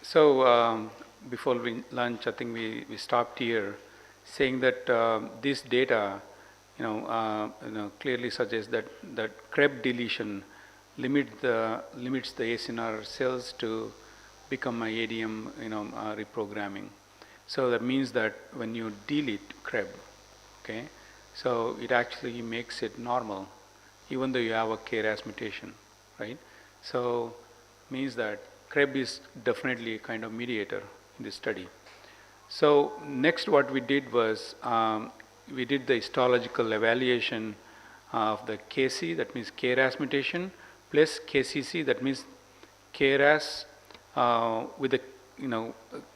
So before we lunch, I think we stopped here, saying that this data, clearly suggests that Krebs deletion limits the ACNR cells to become a ADM, reprogramming. So that means that when you delete Krebs, okay, so it actually makes it normal, even though you have a KRAS mutation, right? So means that Krebs is definitely a kind of mediator in this study. So next what we did was we did the histological evaluation of the KC, that means KRAS mutation, plus KCC, that means KRAS with the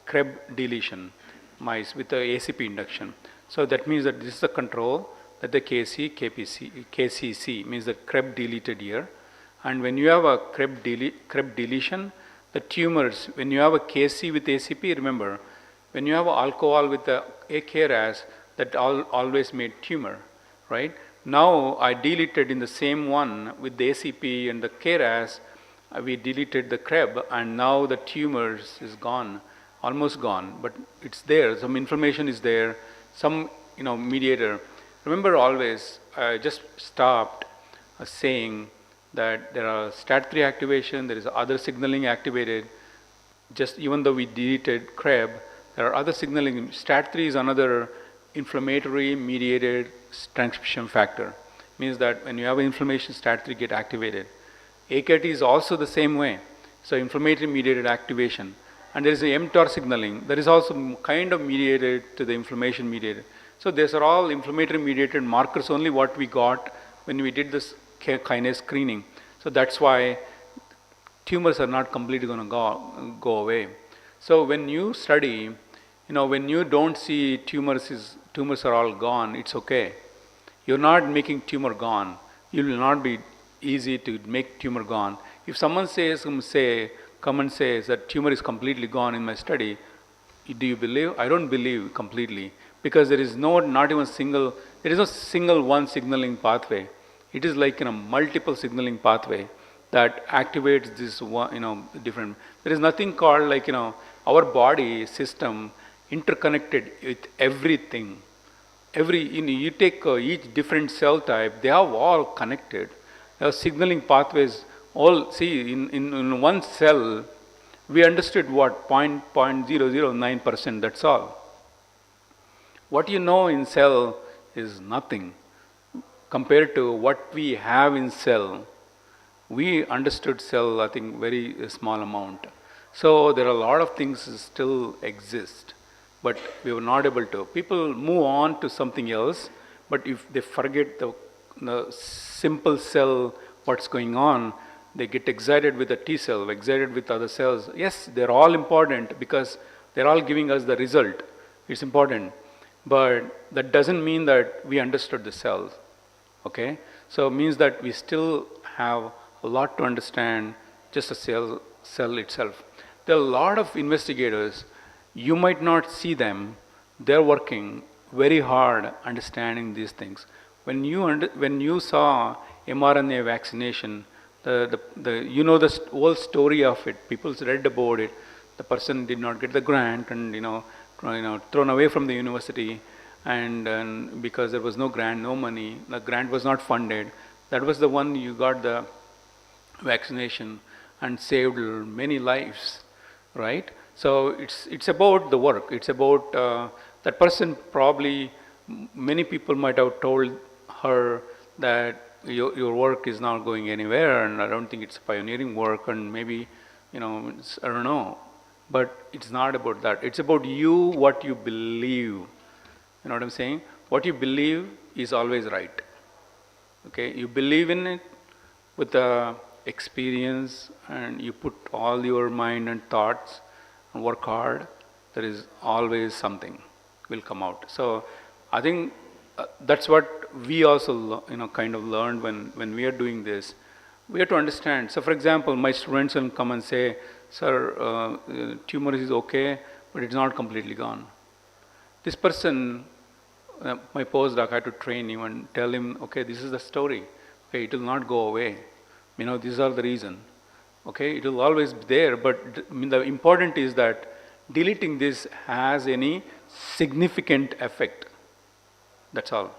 Krebs deletion mice with the ACP induction. So that means that this is the control, that the KCC means that Krebs deleted here. And when you have a Krebs deletion, the tumors, when you have a KC with ACP, remember, when you have alcohol with the KRAS, that always made tumor, right? Now I deleted in the same one with the ACP and the KRAS, we deleted the Krebs, and now the tumors is gone, almost gone, but it's there. Some inflammation is there, some mediator. Remember always, I just stopped saying that there are STAT3 activation, there is other signaling activated. Just even though we deleted Krebs, there are other signaling. STAT3 is another inflammatory mediated transcription factor. Means that when you have inflammation, STAT3 get activated. AKT is also the same way. So inflammatory mediated activation. And there is a mTOR signaling that is also kind of mediated to the inflammation mediated. So these are all inflammatory mediated markers, only what we got when we did this kinase screening. So that's why tumors are not completely going to go away. So when you study, when you don't see tumors are all gone, it's okay. You're not making tumor gone. You will not be easy to make tumor gone. If someone come and says that tumor is completely gone in my study, do you believe? I don't believe completely, because there is no single one signaling pathway. It is like multiple signaling pathway that activates this one, different. There is nothing called like our body system interconnected with everything. You take each different cell type, they are all connected. There are signaling pathways. All see in one cell, we understood what 0.009%. That's all. What you know in cell is nothing compared to what we have in cell. We understood cell, I think, very small amount. So there are a lot of things still exist, but we were not able to. People move on to something else, but if they forget the simple cell, what's going on, they get excited with the T cell, excited with other cells. Yes, they're all important because they're all giving us the result. It's important. But that doesn't mean that we understood the cells. Okay? So it means that we still have a lot to understand just the cell itself. There are a lot of investigators, you might not see them, they're working very hard understanding these things. When you saw mRNA vaccination, the whole story of it, people read about it, the person did not get the grant and thrown away from the university, and because there was no grant, no money, the grant was not funded. That was the one you got the vaccination and saved many lives, right? So it's about the work. It's about that person. Probably many people might have told her that your work is not going anywhere, and I don't think it's pioneering work, and maybe I don't know. But it's not about that. It's about you, what you believe. You know what I'm saying? What you believe is always right. Okay, you believe in it with the experience, and you put all your mind and thoughts and work hard. There is always something will come out. So I think that's what we also kind of learned when we are doing this. We have to understand. So for example, my students will come and say, sir, tumor is okay, but it's not completely gone. This person, my postdoc, I had to train him and tell him, okay, this is the story. Okay, it will not go away. These are the reason. Okay, it will always be there, but the important is that deleting this has any significant effect. That's all.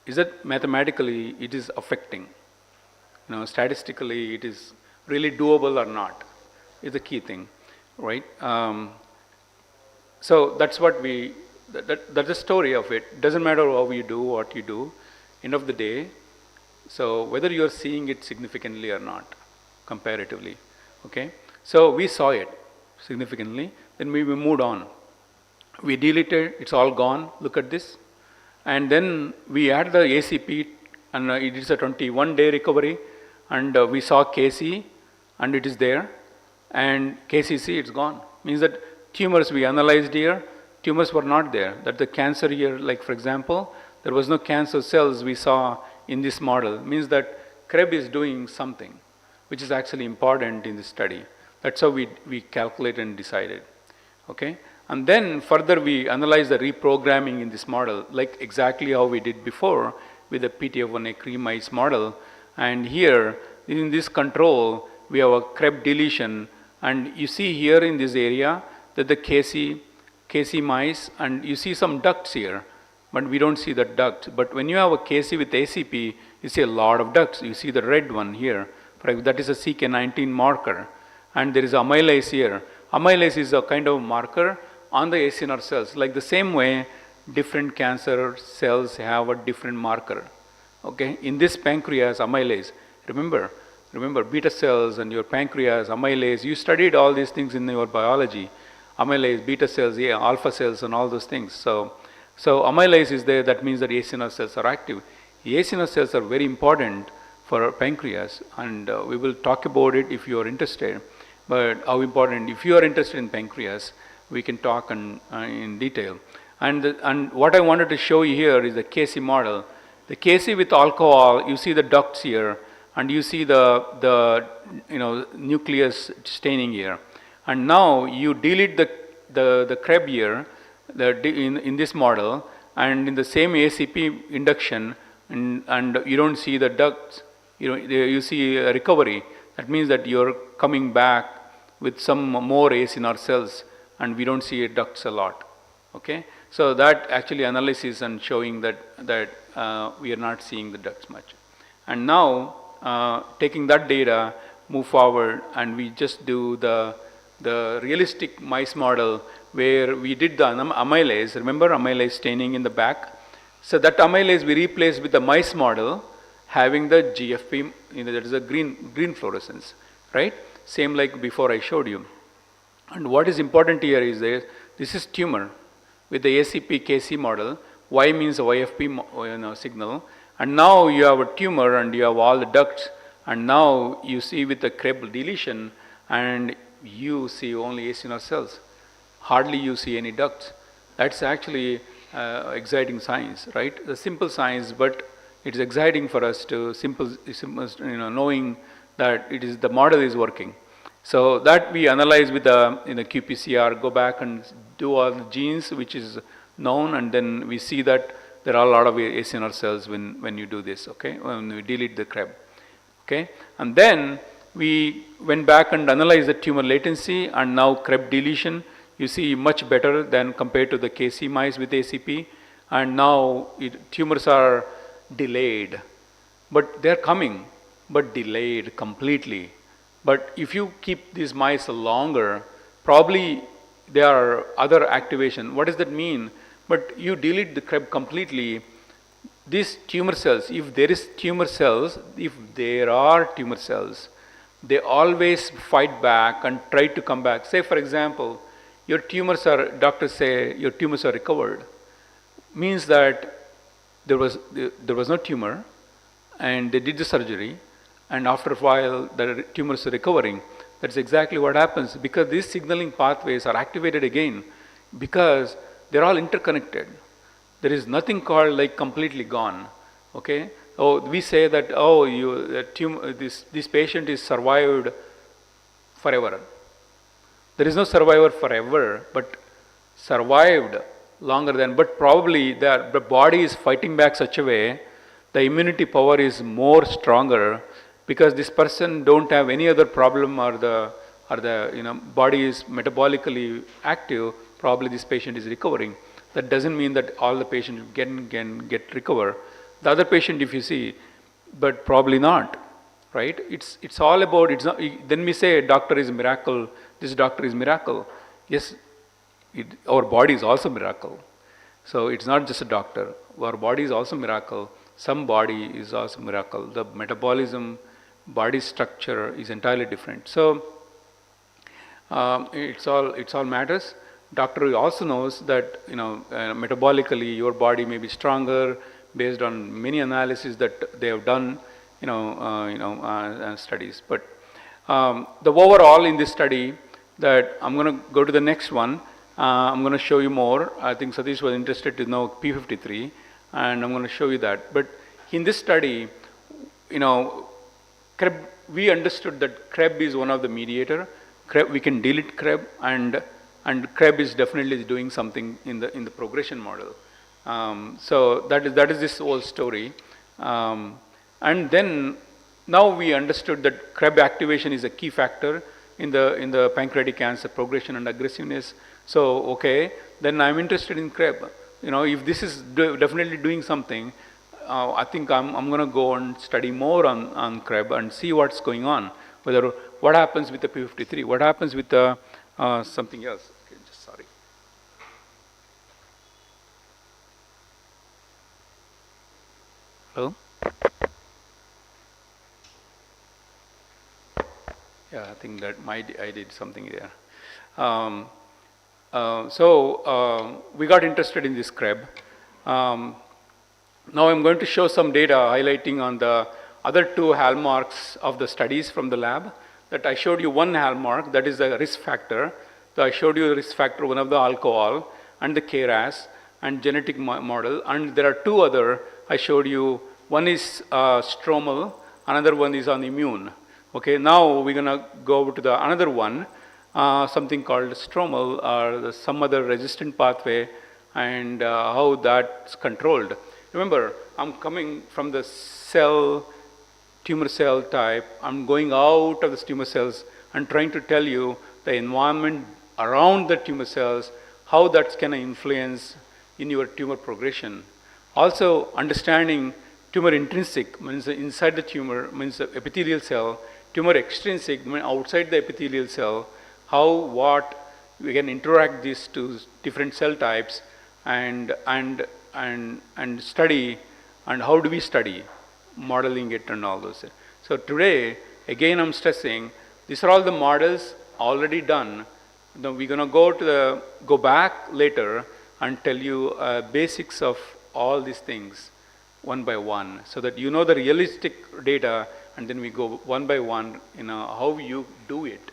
Is that mathematically it is affecting? Statistically it is really doable or not is the key thing, right? So that's what that's the story of it. Doesn't matter how you do, what you do, end of the day. So whether you're seeing it significantly or not, comparatively, okay? So we saw it significantly, then we moved on. We deleted, it's all gone, look at this. And then we add the ACP, and it is a 21-day recovery, and we saw KC, and it is there, and KCC, it's gone. Means that tumors we analyzed here, tumors were not there. That the cancer here, like for example, there was no cancer cells we saw in this model. Means that CREB is doing something, which is actually important in this study. That's how we calculated and decided, okay? And then further we analyze the reprogramming in this model, like exactly how we did before with the PTF1A cream mice model. And here, in this control, we have a CREB deletion, and you see here in this area that the KC mice, and you see some ducts here, but we don't see the ducts. But when you have a KC with ACP, you see a lot of ducts. You see the red one here, that is a CK19 marker, and there is amylase here. Amylase is a kind of marker on the ACNR cells. Like the same way, different cancer cells have a different marker. Okay, in this pancreas, amylase, remember beta cells and your pancreas, amylase, you studied all these things in your biology. Amylase, beta cells, yeah, alpha cells and all those things. So amylase is there, that means that ACNR cells are active. The ACNR cells are very important for pancreas, and we will talk about it if you are interested. But how important, if you are interested in pancreas, we can talk in detail. And what I wanted to show you here is the KC model. The KC with alcohol, you see the ducts here, and you see the nucleus staining here. And now you delete the CREB here in this model, and in the same ACP induction, and you don't see the ducts. You see a recovery. That means that you're coming back with some more ACNR cells, and we don't see ducts a lot. Okay, so that actually analysis and showing that we are not seeing the ducts much. And now taking that data, move forward, and we just do the realistic mice model where we did the amylase. Remember amylase staining in the back? So that amylase we replaced with the mice model having the GFP, that is a green fluorescence, right? Same like before I showed you. And what is important here is this is tumor with the ACP KC model. Y means YFP signal. And now you have a tumor and you have all the ducts. And now you see with the CREB deletion, and you see only ACNR cells. Hardly you see any ducts. That's actually exciting science, right? The simple science, but it's exciting for us to knowing that the model is working. So that we analyze with the qPCR, go back and do all the genes which is known, and then we see that there are a lot of ACNR cells when you do this, okay, when we delete the CREB. Okay, and then we went back and analyzed the tumor latency, and now CREB deletion, you see much better than compared to the KC mice with ACP, and now tumors are delayed, but they're coming, but delayed completely. But if you keep these mice longer, probably there are other activation. What does that mean? But you delete the CREB completely, these tumor cells, if there are tumor cells, they always fight back and try to come back. Say for example, doctors say your tumors are recovered. Means that there was no tumor, and they did the surgery, and after a while the tumors are recovering. That's exactly what happens, because these signaling pathways are activated again, because they're all interconnected. There is nothing called like completely gone. Okay. Oh, we say that this patient is survived forever. There is no survivor forever, but survived longer than. But probably the body is fighting back such a way, the immunity power is more stronger. because this person don't have any other problem, or the body is metabolically active, probably this patient is recovering. That doesn't mean that all the patients can get recover. The other patient, if you see, but probably not, right? It's all about, it's not. Then we say doctor is a miracle. This doctor is miracle. Yes, our body is also miracle. So it's not just a doctor. Our body is also miracle. Some body is also miracle. The metabolism, body structure is entirely different. So it's all matters. Doctor also knows that metabolically your body may be stronger based on many analyses that they have done, studies. But the overall in this study, that I'm going to go to the next one. I'm going to show you more. I think Satish was interested to know P53, and I'm going to show you that. But in this study, Krebs, we understood that Krebs is one of the mediator. We can delete Krebs, and Krebs is definitely doing something in the progression model. So that is this whole story. And then now we understood that Krebs activation is a key factor in the pancreatic cancer progression and aggressiveness. So okay, then I'm interested in Krebs. If this is definitely doing something, I think I'm going to go and study more on Krebs and see what's going on. What happens with the P53? What happens with the something else? Okay, just sorry. Hello. Yeah, I think that I did something there. So we got interested in this Krebs. Now I'm going to show some data highlighting on the other two hallmarks of the studies from the lab. That I showed you one hallmark, that is the risk factor. So I showed you the risk factor, one of the alcohol and the KRAS and genetic model. And there are two other I showed you. One is stromal, another one is on immune. Okay, now we're going to go over to the another one, something called stromal, or some other resistant pathway, and how that's controlled. Remember, I'm coming from the tumor cell type. I'm going out of the tumor cells and trying to tell you the environment around the tumor cells, how that's going to influence in your tumor progression. Also, understanding tumor intrinsic means inside the tumor, means the epithelial cell. Tumor extrinsic means outside the epithelial cell. What we can interact these two different cell types and study, and how do we study, modeling it and all those. So today, again, I'm stressing these are all the models already done. Now we're going to go back later and tell you basics of all these things one by one, so that you know the realistic data, and then we go one by one, how you do it,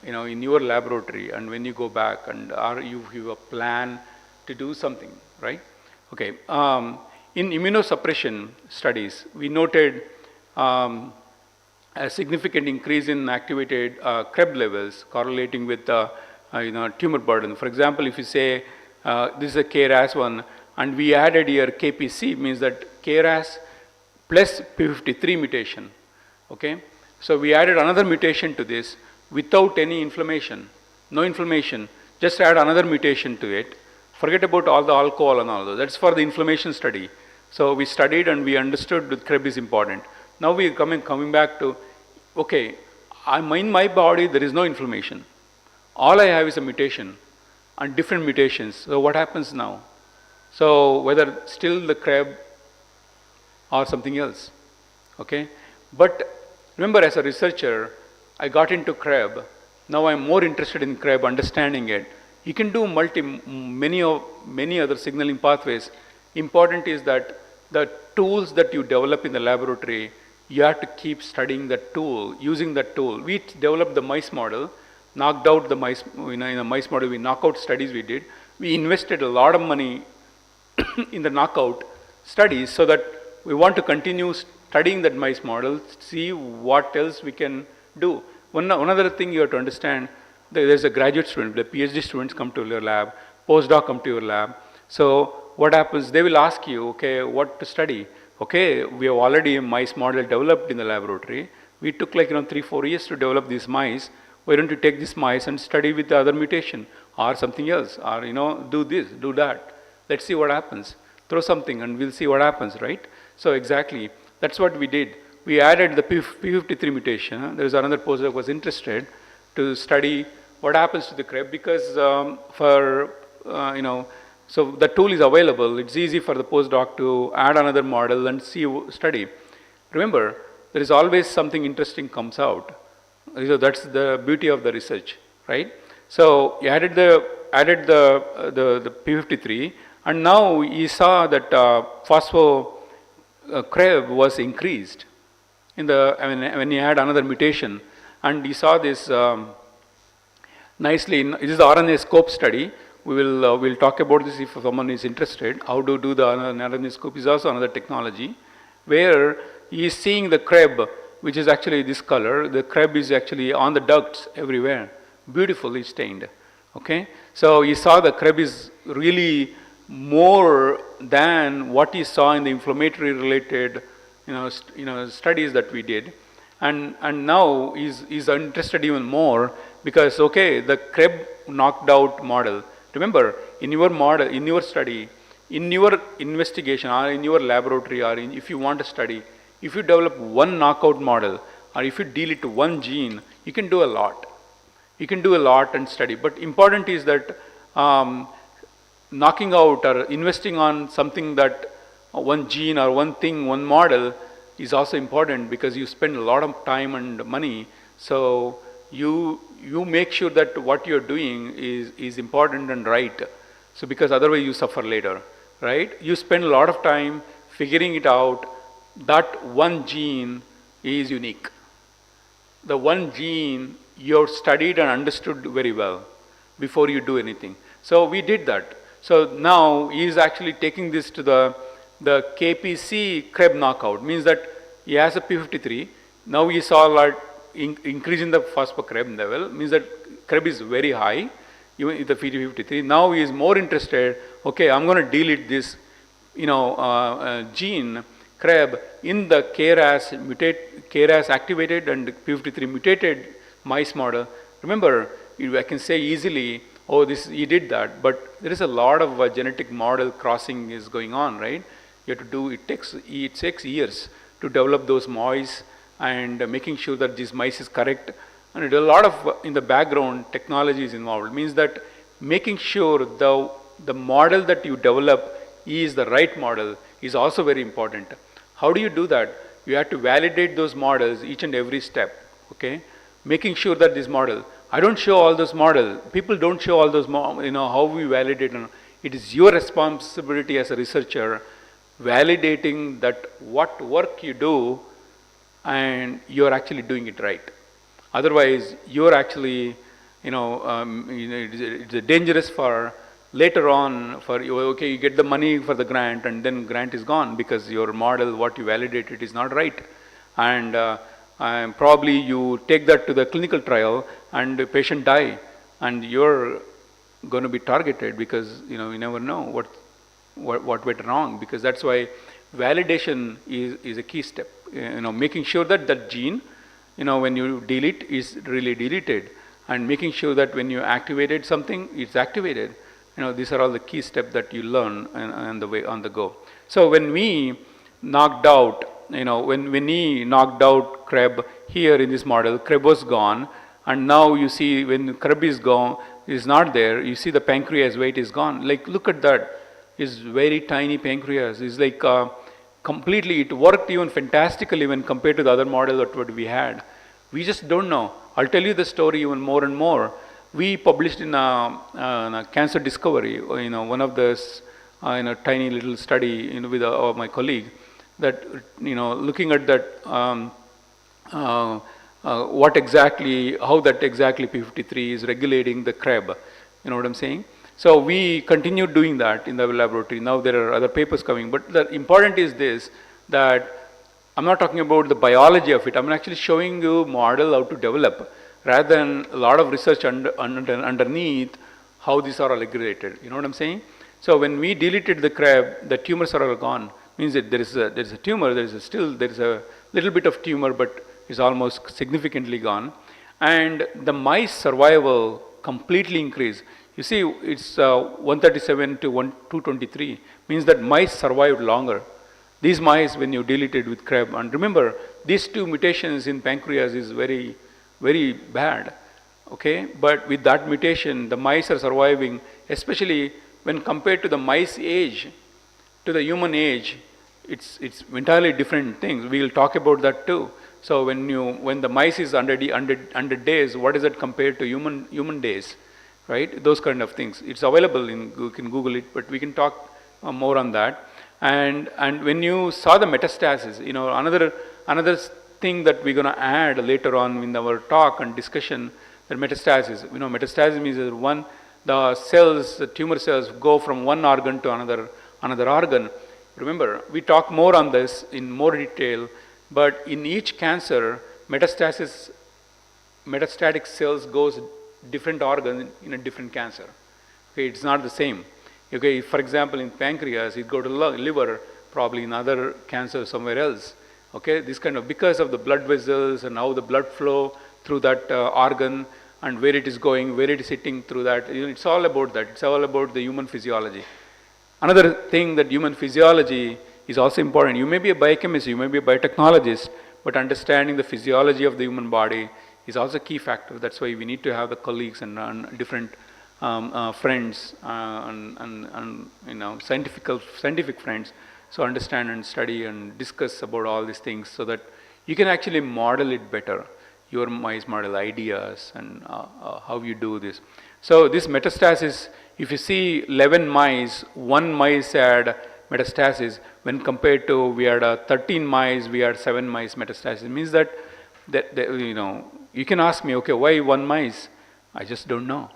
in your laboratory, and when you go back, and you have a plan to do something, right? Okay. In immunosuppression studies, we noted a significant increase in activated Krebs levels correlating with tumor burden. For example, if you say this is a KRAS one, and we added here KPC, means that KRAS plus P53 mutation. Okay, so we added another mutation to this without any inflammation, no inflammation. Just add another mutation to it. Forget about all the alcohol and all those. That's for the inflammation study. So we studied and we understood that Krebs is important. Now we are coming back to, okay, in my body there is no inflammation. All I have is a mutation and different mutations. So what happens now? So whether still the Krebs or something else. Okay, but remember, as a researcher, I got into Krebs. Now I'm more interested in Krebs, understanding it. You can do many other signaling pathways. Important is that the tools that you develop in the laboratory, you have to keep studying that tool, using that tool. We developed the mice model, knocked out the mice, in the mice model, we knockout studies we did. We invested a lot of money in the knockout studies, so that we want to continue studying that mice model, see what else we can do. One other thing you have to understand, there's a graduate student, the PhD students come to your lab, postdoc come to your lab. So what happens, they will ask you, okay, what to study. okay, we have already a mice model developed in the laboratory. We took like 3-4 years to develop these mice. Why don't you take these mice and study with the other mutation or something else, or do this, do that. Let's see what happens. Throw something and we'll see what happens, right? So exactly, that's what we did. We added the P53 mutation. There was another postdoc who was interested to study what happens to the CREB because so the tool is available. It's easy for the postdoc to add another model and study. Remember, there is always something interesting comes out. So that's the beauty of the research, right? So you added the P53, and now you saw that phospho CREB was increased in when you add another mutation, and you saw this nicely. This is the RNA scope study. We'll talk about this if someone is interested. How to do the RNA scope is also another technology, where he is seeing the CREB, which is actually this color. The CREB is actually on the ducts everywhere, beautifully stained. Okay, so you saw the CREB is really more than what you saw in the inflammatory related studies that we did, and now he's interested even more because okay, the CREB knocked out model. Remember, in your model, in your study, in your investigation, or in your laboratory, or if you want to study, if you develop one knockout model, or if you delete one gene, you can do a lot. You can do a lot and study. But important is that knocking out or investing on something that one gene or one thing, one model is also important because you spend a lot of time and money. So you make sure that what you're doing is important and right. So because otherwise you suffer later, right? You spend a lot of time figuring it out. That one gene is unique. The one gene you've studied and understood very well before you do anything. So we did that. So now he is actually taking this to the KPC CREB knockout. Means that he has a P53. Now we saw a lot increase in the phospho-CREB level. Means that CREB is very high, even in the P53. Now he is more interested. Okay, I'm going to delete this, gene CREB in the KRAS activated and P53 mutated mice model. Remember, I can say easily, oh, he did that, but there is a lot of genetic model crossing is going on, right? You have to do, it takes years to develop those mice and making sure that this mice is correct. And a lot of, in the background, technology is involved. It means that making sure the model that you develop is the right model is also very important. How do you do that? You have to validate those models each and every step, okay? Making sure that this model, I don't show all those models. People don't show all those, how we validate. It is your responsibility as a researcher, validating that what work you do and you're actually doing it right. Otherwise, you're actually, it's dangerous for later on for you. Okay, you get the money for the grant and then grant is gone because your model, what you validated, is not right. And probably you take that to the clinical trial and the patient die, and you're going to be targeted because you never know what went wrong. Because that's why validation is a key step. Making sure that that gene, when you delete, is really deleted, and making sure that when you activated something, it's activated. These are all the key steps that you learn on the go. So when we knocked out, when we knocked out CREB here in this model, CREB was gone, and now you see when CREB is gone, is not there, you see the pancreas weight is gone. Like, look at that, it's very tiny pancreas. It's like completely, it worked even fantastically when compared to the other model that what we had. We just don't know. I'll tell you the story even more and more. We published in a Cancer Discovery, one of this, tiny little study, with my colleague, that, looking at that, how that exactly P53 is regulating the CREB. You know what I'm saying? So we continued doing that in the laboratory. Now there are other papers coming, but the important is this, that I'm not talking about the biology of it. I'm actually showing you model how to develop, rather than a lot of research underneath how these are all regulated. You know what I'm saying? So when we deleted the CREB, the tumors are all gone. means that there is a tumor, there is a little bit of tumor, but it's almost significantly gone. And the mice survival completely increased. You see, it's 137 to 223, means that mice survived longer. These mice, when you deal it with CREB, and remember, these two mutations in pancreas is very, very bad. Okay, but with that mutation, the mice are surviving, especially when compared to the mice age, to the human age, it's entirely different things. We will talk about that too. So when the mice is 100 days, what is it compared to human days, right? Those kind of things. It's available you can Google it, but we can talk more on that. And when you saw the metastasis, another thing that we're going to add later on in our talk and discussion, the metastasis. Metastasis means that the tumor cells go from one organ to another organ. Remember, we talk more on this in more detail, but in each cancer, metastatic cells goes different organ in a different cancer. Okay, it's not the same. Okay, for example, in pancreas, it go to liver, probably in other cancer somewhere else. Okay, this kind of, because of the blood vessels and how the blood flow through that organ and where it is going, where it is hitting through that, it's all about that. It's all about the human physiology. Another thing, that human physiology is also important. You may be a biochemist, you may be a biotechnologist, but understanding the physiology of the human body is also a key factor. That's why we need to have the colleagues and different friends and scientific friends, so understand and study and discuss about all these things so that you can actually model it better, your mice model ideas and how you do this. So this metastasis, if you see 11 mice, one mice had metastasis, when compared to we had 13 mice, we had 7 mice metastasis. It means that you can ask me, okay, why one mice? I just don't know.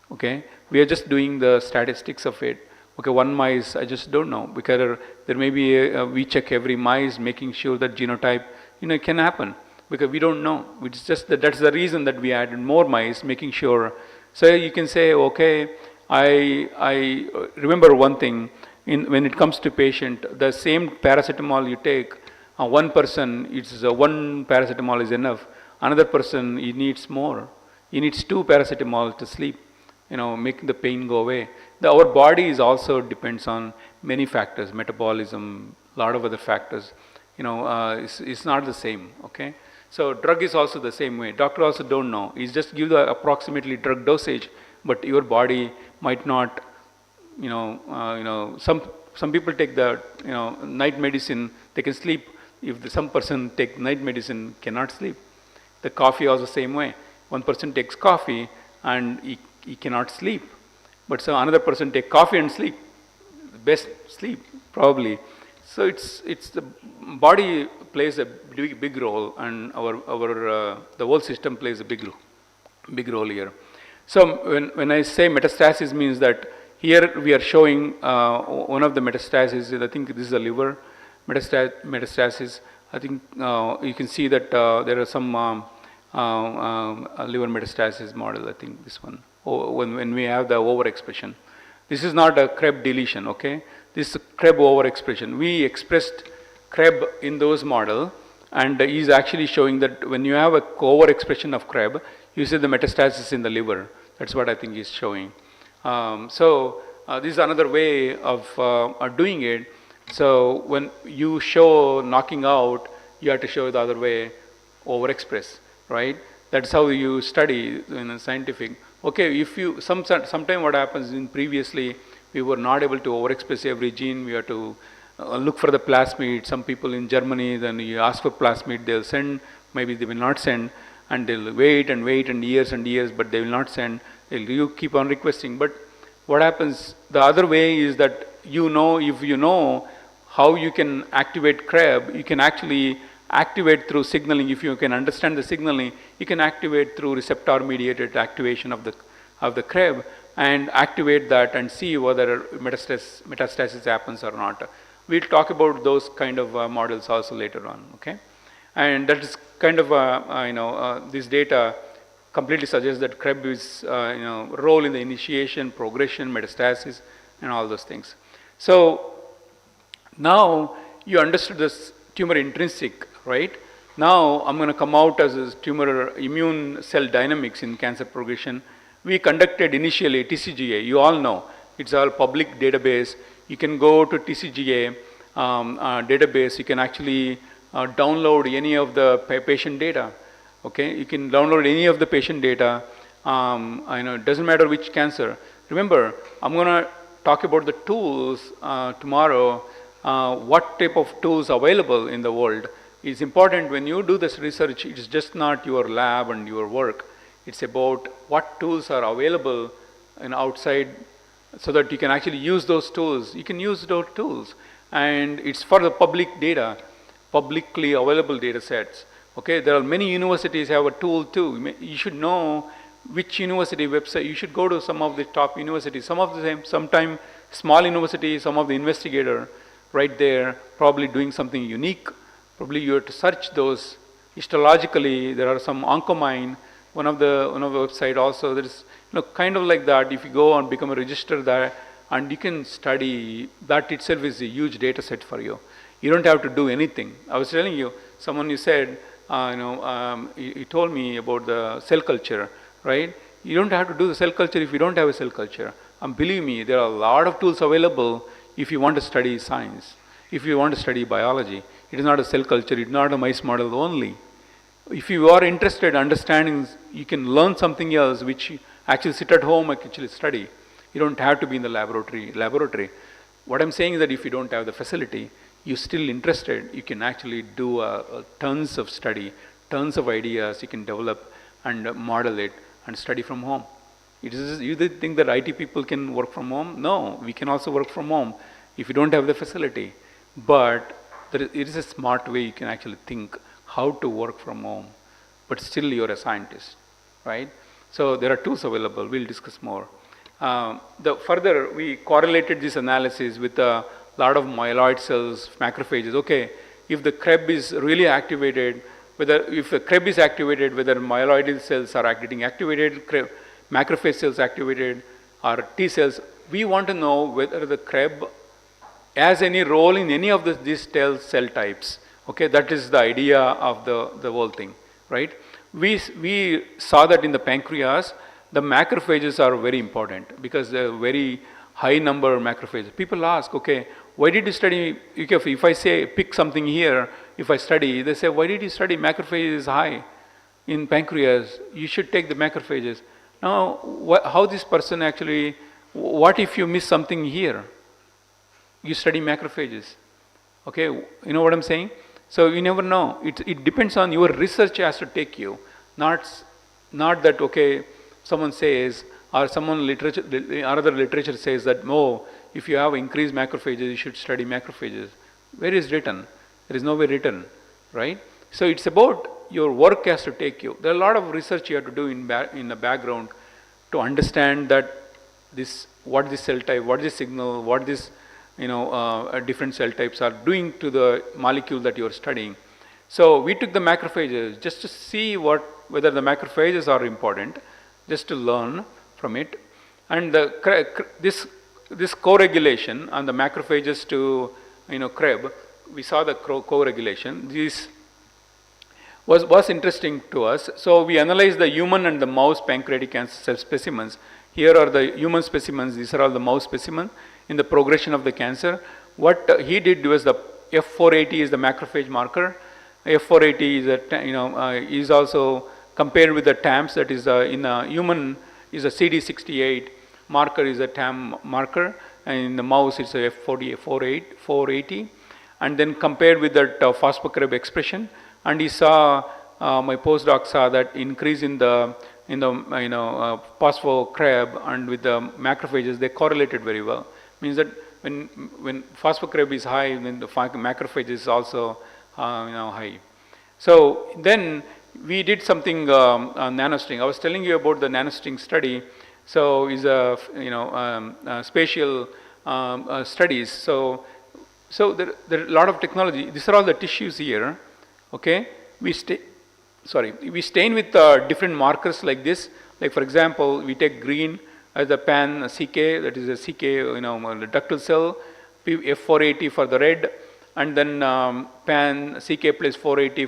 Okay, we are just doing the statistics of it. Okay, one mice, I just don't know, because there may be we check every mice, making sure that genotype, it can happen, because we don't know. It's just that's the reason that we added more mice, making sure. So you can say, okay, I remember one thing, when it comes to patient, the same paracetamol you take, one person, one paracetamol is enough. Another person, he needs more. He needs 2 paracetamol to sleep, making the pain go away. Our body is also depends on many factors, metabolism, a lot of other factors. It's not the same. Okay, so drug is also the same way. Doctor also don't know. He's just give the approximately drug dosage, but your body might not. Some people take the night medicine, they can sleep. If some person take night medicine, cannot sleep. The coffee also the same way. One person takes coffee and he cannot sleep, but so another person take coffee and sleep, best sleep probably. So it's the body plays a big role, and the whole system plays a big role here. So when I say metastasis, means that here we are showing one of the metastases. I think this is a liver metastasis. I think you can see that there are some liver metastasis model. I think this one, when we have the overexpression. This is not a CREB deletion, okay? This is CREB overexpression. We expressed CREB in those model, and he's actually showing that when you have a overexpression of CREB, you see the metastasis in the liver. That's what I think he's showing. This is another way of doing it. So when you show knocking out, you have to show the other way, overexpress, right? That's how you study in a scientific. Okay, if you sometime what happens in previously, we were not able to overexpress every gene. We have to look for the plasmid. Some people in Germany, then you ask for plasmid, they'll send, maybe they will not send, and they'll wait and years, but they will not send. You keep on requesting. But what happens, the other way is that if you know how you can activate CREB, you can actually activate through signaling. If you can understand the signaling, you can activate through receptor mediated activation of the CREB, and activate that and see whether metastasis happens or not. We'll talk about those kind of models also later on. Okay, and that is kind of this data completely suggests that CREB is role in the initiation, progression, metastasis, and all those things. So now you understood this tumor intrinsic, right? Now I'm going to come out as a tumor immune cell dynamics in cancer progression. We conducted initially TCGA. You all know it's all public database. You can go to TCGA database. You can actually download any of the patient data. Okay, you can download any of the patient data. I know it doesn't matter which cancer. Remember, I'm going to talk about the tools tomorrow. What type of tools available in the world. It's important when you do this research. It's just not your lab and your work. It's about what tools are available and outside, so that you can actually use those tools. You can use those tools, and it's for the public data, publicly available data sets. Okay, there are many universities have a tool too. You should know which university website. You should go to some of the top universities. Some of them, sometime small universities, some of the investigator right there, probably doing something unique. Probably you have to search those histologically. There are some Oncomine, one of the website also. There is kind of like that. If you go and become a register there, and you can study, that itself is a huge data set for you. You don't have to do anything. I was telling you, someone you said, you told me about the cell culture, right? You don't have to do the cell culture if you don't have a cell culture. And believe me, there are a lot of tools available if you want to study science, if you want to study biology. It is not a cell culture, it is not a mice model only. If you are interested in understanding, you can learn something else which you actually sit at home and actually study. You don't have to be in the laboratory. What I'm saying is that if you don't have the facility, you're still interested, you can actually do tons of study, tons of ideas you can develop and model it and study from home. You think that IT people can work from home? No, we can also work from home if you don't have the facility. But it is a smart way you can actually think how to work from home, but still you're a scientist, right? So there are tools available. We'll discuss more. Further, we correlated this analysis with a lot of myeloid cells, macrophages. Okay, if the CREB is really activated, if the CREB is activated, whether myeloid cells are getting activated, macrophage cells activated, or T cells, we want to know whether the CREB has any role in any of these cell types. Okay, that is the idea of the whole thing, right? We saw that in the pancreas, the macrophages are very important because they're very high number of macrophages. People ask, okay, why did you study, if I say pick something here, if I study, they say, why did you study macrophages high in pancreas? You should take the macrophages. Now, how this person actually, what if you miss something here? You study macrophages. Okay, you know what I'm saying? So you never know. It depends on your research has to take you. Not that, okay, someone says, or another literature says that, no, if you have increased macrophages, you should study macrophages. Where is written? There is nowhere written, right? So it's about your work has to take you. There are a lot of research you have to do in the background to understand that what this cell type, what this signal, what this different cell types are doing to the molecule that you are studying. So we took the macrophages just to see whether the macrophages are important, just to learn from it. And this co-regulation on the macrophages to CREB, we saw the co-regulation. This was interesting to us. So we analyzed the human and the mouse pancreatic cancer cell specimens. Here are the human specimens. These are all the mouse specimens in the progression of the cancer. What he did was the F480 is the macrophage marker. F480 is also compared with the TAMS, that is in a human is a CD68 marker, is a TAM marker, and in the mouse it's a F480, and then compared with that phospho-CREB expression, and he saw my postdoc saw that increase in the phospho-CREB and with the macrophages, they correlated very well. Means that when phospho-CREB is high, then the macrophage is also high. So then we did something on nanostring. I was telling you about the nanostring study. So is a spatial studies. So there are a lot of technology. These are all the tissues here. Okay, we stain with different markers like this. Like for example, we take green as the pan CK, that is a CK, the ductal cell, F480 for the red, and then pan CK plus 480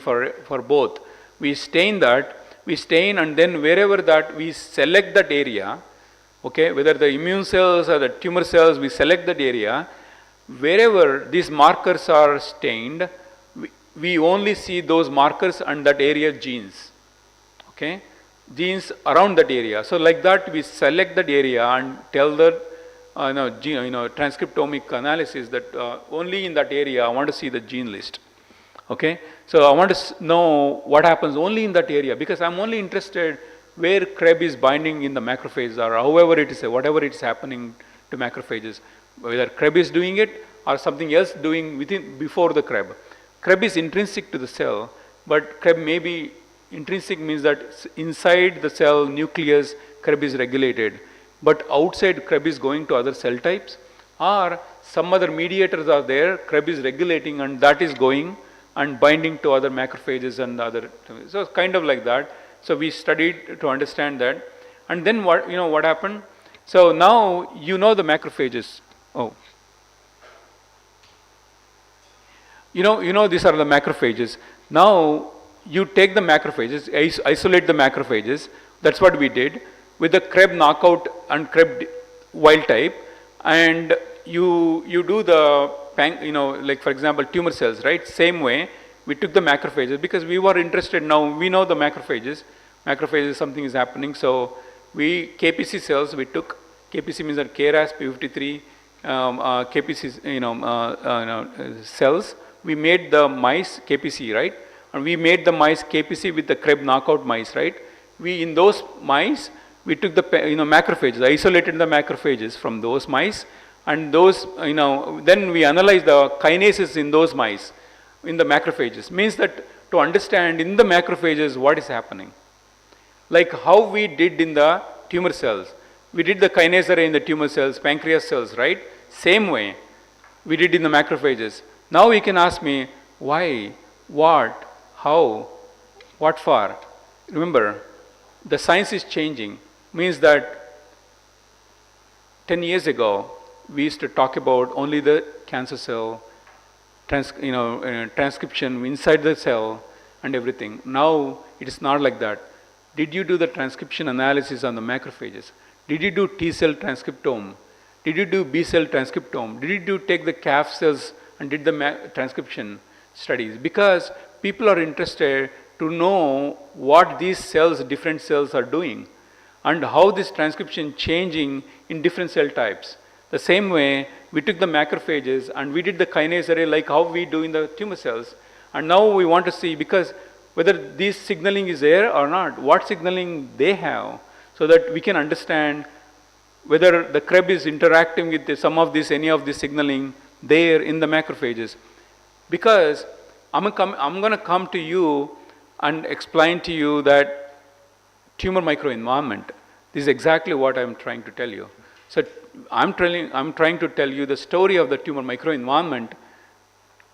for both. We stain that, and then wherever that we select that area, okay, whether the immune cells or the tumor cells, we select that area. Wherever these markers are stained, we only see those markers and that area genes, okay, genes around that area. So like that, we select that area and tell the transcriptomic analysis that only in that area I want to see the gene list. Okay, so I want to know what happens only in that area, because I'm only interested where Krebs is binding in the macrophage, or however it is, whatever it's happening to macrophages, whether Krebs is doing it or something else doing before the Krebs. Krebs is intrinsic to the cell, but Krebs may be intrinsic, means that inside the cell nucleus Krebs is regulated, but outside Krebs is going to other cell types, or some other mediators are there, Krebs is regulating, and that is going and binding to other macrophages and other. So kind of like that. So we studied to understand that, and then what happened? So now you know the macrophages. Oh, you know these are the macrophages. Now you take the macrophages, isolate the macrophages. That's what we did with the Krebs knockout and Krebs wild type, and you do the like for example tumor cells, right? Same way we took the macrophages, because we were interested. Now we know the macrophages. Macrophages, something is happening. So we KPC cells we took. KPC means that KRAS P53 KPC cells. We made the mice KPC, right? And we made the mice KPC with the Krebs knockout mice, right? In those mice we took the macrophages, isolated the macrophages from those mice, and those then we analyzed the kinases in those mice in the macrophages. Means that to understand in the macrophages what is happening, like how we did in the tumor cells. We did the kinase array in the tumor cells, pancreas cells, right? Same way we did in the macrophages. Now you can ask me why, what, how, what for. Remember, the science is changing. Means that 10 years ago we used to talk about only the cancer cell, transcription inside the cell and everything. Now it is not like that. Did you do the transcription analysis on the macrophages? Did you do T cell transcriptome? Did you do B cell transcriptome? Did you take the calf cells and did the transcription studies? Because people are interested to know what these cells, different cells are doing, and how this transcription changing in different cell types. The same way we took the macrophages and we did the kinase array like how we do in the tumor cells, and now we want to see, because whether this signaling is there or not, what signaling they have, so that we can understand whether the Krebs is interacting with some of this, any of this signaling there in the macrophages. Because I'm going to come to you and explain to you that tumor microenvironment. This is exactly what I'm trying to tell you. So I'm trying to tell you the story of the tumor microenvironment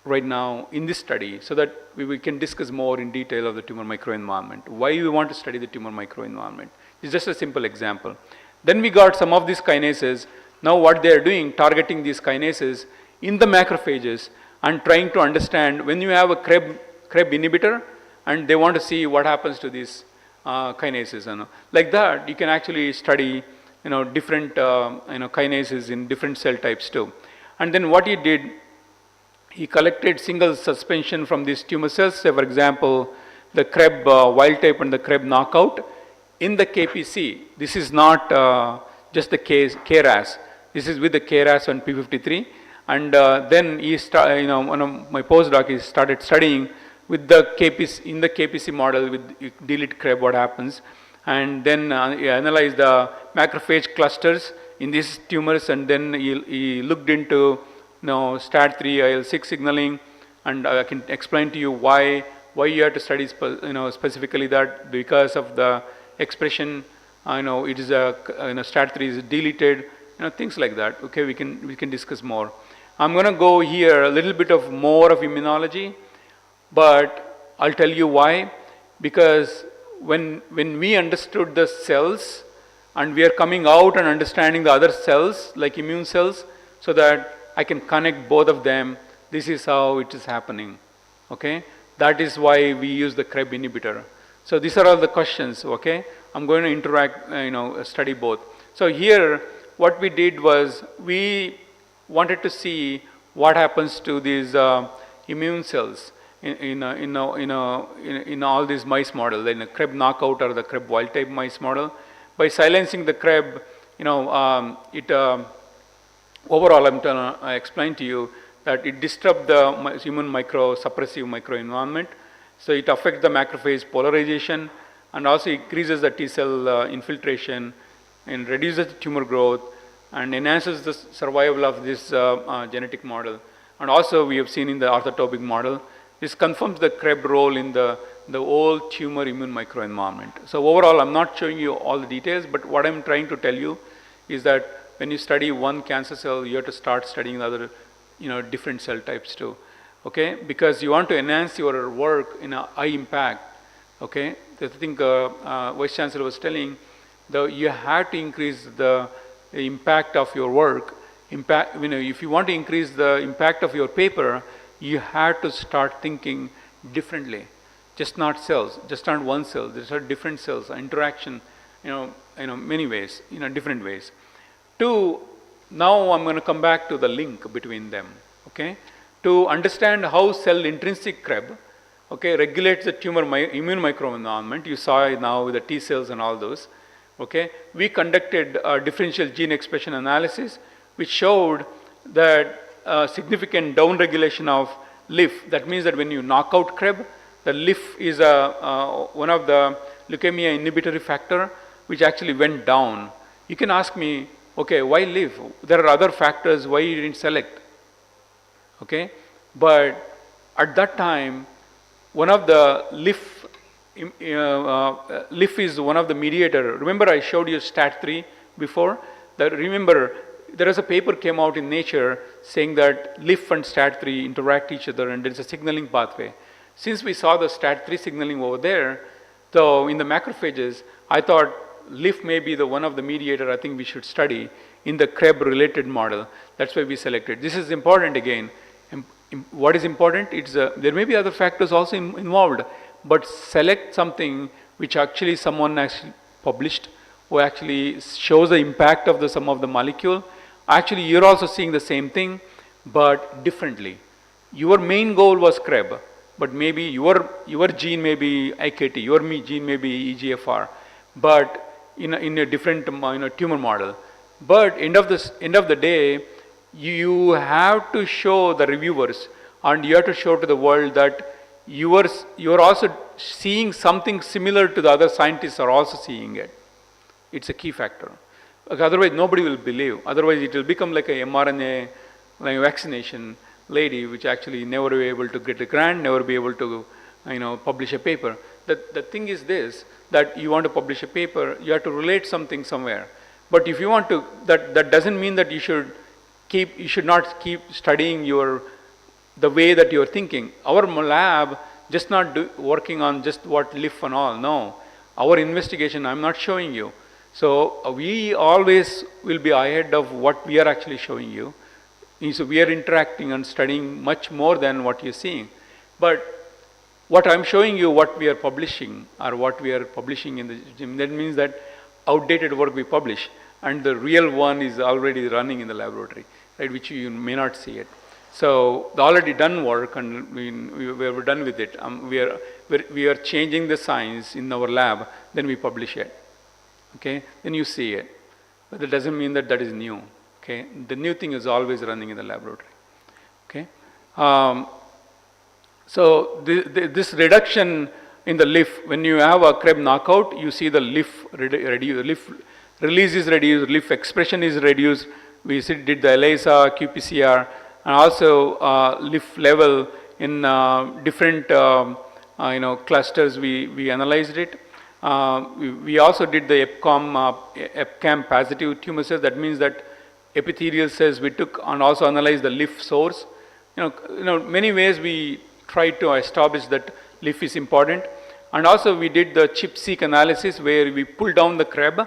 right now in this study, so that we can discuss more in detail of the tumor microenvironment. Why we want to study the tumor microenvironment. It's just a simple example. Then we got some of these kinases. Now what they are doing, targeting these kinases in the macrophages and trying to understand when you have a Krebs inhibitor and they want to see what happens to these kinases. Like that, you can actually study different kinases in different cell types too. And then what he did, he collected single suspension from these tumor cells, say for example, the Krebs wild type and the Krebs knockout in the KPC. This is not just the KRAS. This is with the KRAS and P53. And then one of my postdoc, he started studying with the KPC, in the KPC model with delete Krebs, what happens. And then he analyzed the macrophage clusters in these tumors, and then he looked into STAT3, IL6 signaling, and I can explain to you why you have to study specifically that, because of the expression. It is STAT3 is deleted, things like that. Okay, we can discuss more. I'm going to go here a little bit of more of immunology, but I'll tell you why. Because when we understood the cells, and we are coming out and understanding the other cells like immune cells, so that I can connect both of them, This is how it is happening. Okay, that is why we use the Krebs inhibitor. So these are all the questions. Okay, I'm going to interact, study both. So here, what we did was we wanted to see what happens to these immune cells in all these mice models, in a Krebs knockout or the Krebs wild type mice model. By silencing the Krebs, overall, I'm going to explain to you that it disrupts the human suppressive microenvironment. So it affects the macrophage polarization and also increases the T cell infiltration and reduces the tumor growth and enhances the survival of this genetic model. And also we have seen in the orthotopic model, this confirms the Krebs role in the whole tumor immune microenvironment. So overall, I'm not showing you all the details, but what I'm trying to tell you is that when you study one cancer cell, you have to start studying other, different cell types too. Okay, because you want to enhance your work in a high impact. Okay, I think Vice Chancellor was telling, you have to increase the impact of your work. If you want to increase the impact of your paper, you have to start thinking differently. Just not cells, just not one cell. These are different cells, interaction, many ways, different ways. Two, now I'm going to come back to the link between them. Okay, to understand how cell intrinsic Krebs, regulates the tumor immune microenvironment. You saw it now with the T cells and all those. Okay, we conducted a differential gene expression analysis, which showed that significant downregulation of LIF. That means that when you knock out Krebs, the LIF is one of the leukemia inhibitory factor, which actually went down. You can ask me, okay, why LIF? There are other factors, why you didn't select? Okay, but at that time, one of the LIF is one of the mediator. Remember I showed you STAT3 before? Remember, there is a paper came out in Nature saying that LIF and STAT3 interact each other and there is a signaling pathway. Since we saw the STAT3 signaling over there, so in the macrophages, I thought LIF may be the one of the mediator I think we should study in the Krebs related model. That's why we selected. This is important again. What is important? There may be other factors also involved, but select something which actually someone actually published, who actually shows the impact of some of the molecule. Actually, you're also seeing the same thing, but differently. Your main goal was Krebs, but maybe your gene may be IKT, your gene may be EGFR, but in a different tumor model. But end of the day, you have to show the reviewers and you have to show to the world that you are also seeing something similar to the other scientists are also seeing it. It's a key factor. Otherwise, nobody will believe. Otherwise, it will become like a mRNA vaccination lady, which actually never be able to get a grant, never be able to publish a paper. The thing is this, that you want to publish a paper, you have to relate something somewhere. But if you want to, that doesn't mean that you should not keep studying the way that you're thinking. Our lab just not working on just what LIF and all. No, our investigation I'm not showing you. So we always will be ahead of what we are actually showing you. So we are interacting and studying much more than what you're seeing. But what I'm showing you, what we are publishing or what we are publishing in the gym, that means that outdated work we publish and the real one is already running in the laboratory, right, which you may not see it. So the already done work, and we're done with it. We are changing the science in our lab, then we publish it. Okay, then you see it. But that doesn't mean that is new. Okay, the new thing is always running in the laboratory. Okay, so this reduction in the LIF, when you have a Krebs knockout, you see the LIF release is reduced, LIF expression is reduced. We did the ELISA, qPCR, and also LIF level in different clusters. We analyzed it. We also did the EpCAM positive tumor cells. That means that epithelial cells we took and also analyzed the LIF source. Many ways we tried to establish that LIF is important. And also we did the ChIP-seq analysis where we pulled down the Krebs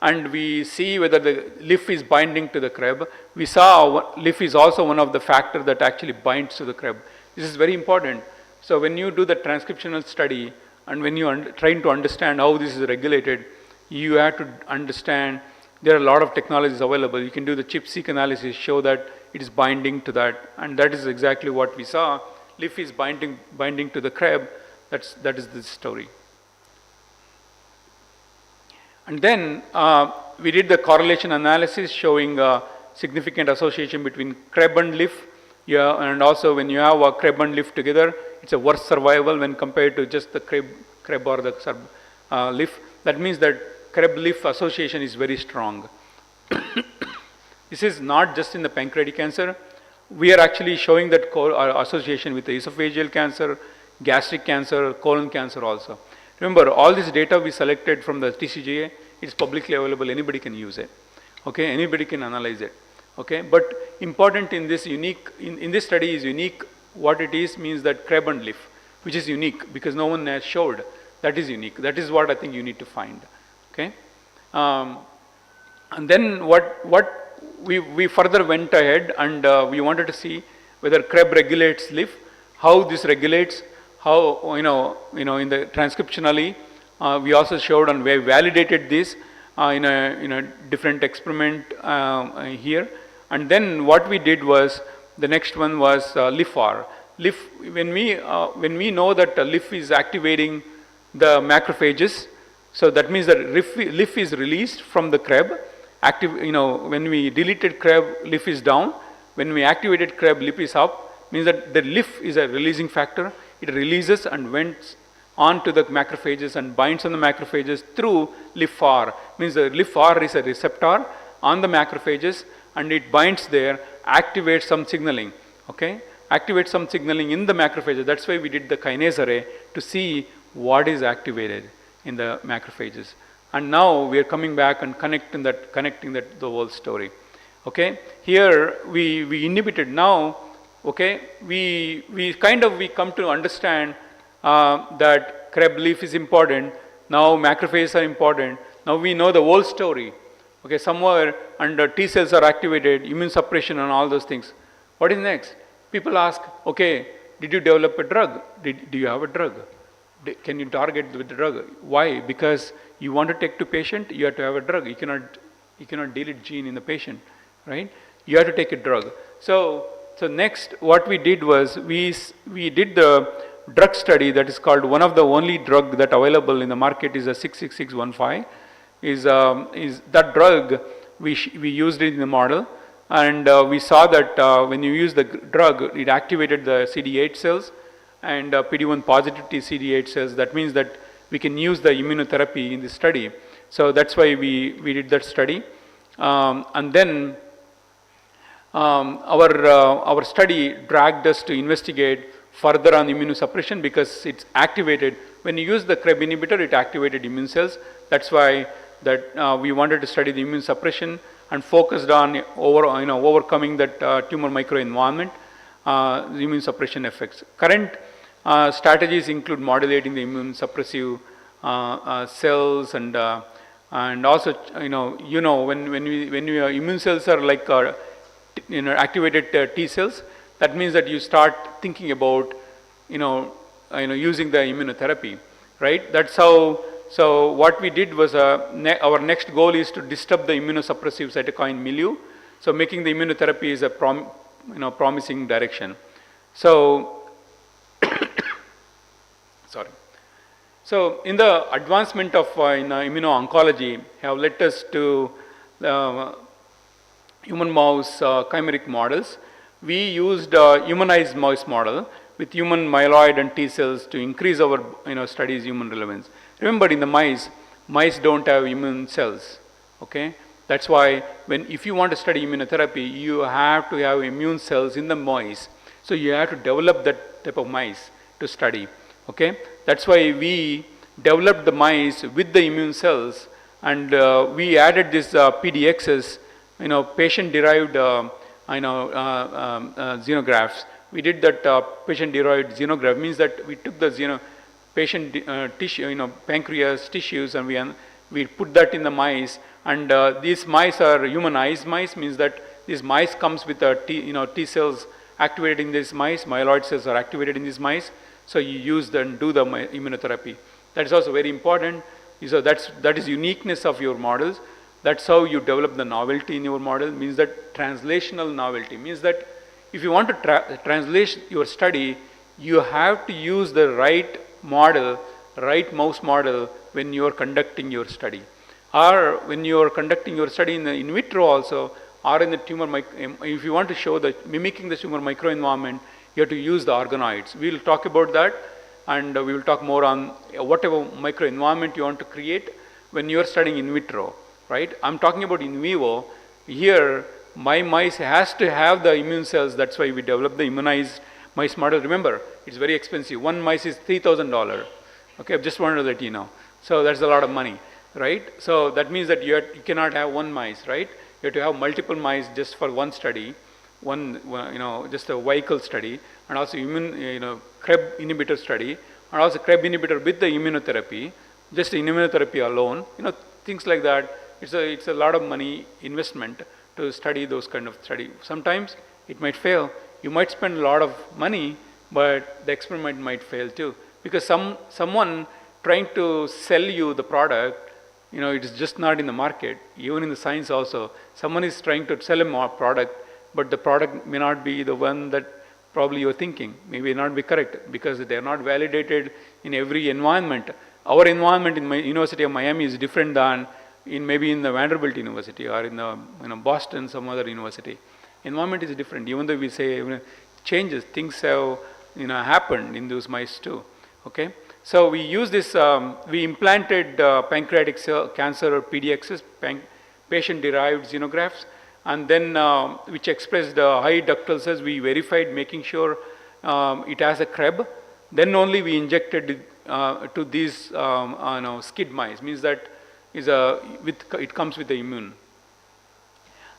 and we see whether the LIF is binding to the Krebs. We saw LIF is also one of the factors that actually binds to the Krebs. This is very important. So when you do the transcriptional study and when you are trying to understand how this is regulated, you have to understand there are a lot of technologies available. You can do the chip-seq analysis, show that it is binding to that, and that is exactly what we saw. LIF is binding to the Krebs. That is the story. And then we did the correlation analysis showing significant association between Krebs and LIF. Yeah, and also when you have a Krebs and LIF together, it's a worse survival when compared to just the Krebs or the LIF. That means that Krebs-LIF association is very strong. This is not just in the pancreatic cancer. We are actually showing that association with the esophageal cancer, gastric cancer, colon cancer also. Remember, all this data we selected from the TCGA is publicly available. Anybody can use it. Okay, anybody can analyze it. Okay, but important in this in this study is unique. What it is means that Krebs and LIF, which is unique because no one has showed. That is unique. That is what I think you need to find. Okay, and then what we further went ahead and we wanted to see whether Krebs regulates LIF, how this regulates, how in the transcriptionally we also showed and we validated this in a different experiment here. And then what we did was the next one was LIF-R. LIF, when we know that LIF is activating the macrophages, so that means that LIF is released from the Krebs. When we deleted Krebs, LIF is down. When we activated Krebs, LIF is up. Means that the LIF is a releasing factor. It releases and went on to the macrophages and binds on the macrophages through LIF-R. Means the LIF-R is a receptor on the macrophages and it binds there, activates some signaling. Okay, activates some signaling in the macrophages. That's why we did the kinase array to see what is activated in the macrophages. And now we are coming back and connecting that the whole story. Okay, here we inhibited now. Okay, we come to understand that Krebs-LIF is important. Now macrophages are important. Now we know the whole story. Okay, somewhere under T cells are activated, immune suppression and all those things. What is next? People ask, okay, did you develop a drug? Do you have a drug? Can you target with the drug? Why? Because you want to take to patient, you have to have a drug. You cannot delete gene in the patient, right? You have to take a drug. So next, what we did was we did the drug study that is called one of the only drug that available in the market is a 66615. Is that drug we used it in the model, and we saw that when you use the drug, it activated the CD8 cells and PD1 positive T CD8 cells. That means that we can use the immunotherapy in the study. So that's why we did that study, and then our study dragged us to investigate further on immunosuppression because it's activated. When you use the Krebs inhibitor, it activated immune cells. That's why we wanted to study the immune suppression and focused on overcoming that tumor microenvironment, the immune suppression effects. Current strategies include modulating the immune suppressive cells and also when your immune cells are like activated T cells, that means that you start thinking about using the immunotherapy, right? That's how. So what we did was our next goal is to disturb the immunosuppressive cytokine milieu. So making the immunotherapy is a promising direction. So sorry. So in the advancement of immuno-oncology have led us to human mouse chimeric models. We used humanized mouse model with human myeloid and T cells to increase our studies human relevance. Remember, in the mice don't have immune cells. Okay, that's why if you want to study immunotherapy, you have to have immune cells in the mice. So you have to develop that type of mice to study. Okay, that's why we developed the mice with the immune cells, and we added this PDXs, patient-derived xenografts. We did that patient-derived xenograph. Means that we took the patient tissue, pancreas tissues, and We put that in the mice, and these mice are humanized mice, means that these mice comes with a T cells activated in these mice, myeloid cells are activated in these mice, so you use them, do the immunotherapy. That is also very important. So that is uniqueness of your models. That's how you develop the novelty in your model, means that translational novelty, means that if you want to translate your study, you have to use the right model, right mouse model when you are conducting your study. Or when you are conducting your study in vitro also, or in the tumor, if you want to show the mimicking the tumor microenvironment, you have to use the organoids. We will talk about that, and we will talk more on whatever microenvironment you want to create when you are studying in vitro, right? I'm talking about in vivo. Here, my mice has to have the immune cells. That's why we developed the immunized mice model. Remember, it's very expensive. One mice is $3,000. Okay, I just wanted to let you know. So that's a lot of money, right? So that means that you cannot have one mice, right? You have to have multiple mice just for one study, just a vehicle study, and also CREB inhibitor study, and also CREB inhibitor with the immunotherapy, just immunotherapy alone, things like that. It's a lot of money investment to study those kind of study. Sometimes it might fail. You might spend a lot of money, but the experiment might fail too, because someone trying to sell you the product, it is just not in the market. Even in the science also, someone is trying to sell a product, but the product may not be the one that probably you're thinking, maybe not be correct, because they are not validated in every environment. Our environment in my University of Miami is different than maybe in the Vanderbilt University, or in the Boston, some other university. Environment is different. Even though we say changes, things have happened in those mice too. Okay, so we use this. We implanted pancreatic cell cancer or PDXs, patient-derived xenografts, and then which expressed high ductal cells. We verified, making sure it has a CREB. Then only we injected to these skid mice. Means that it comes with the immune.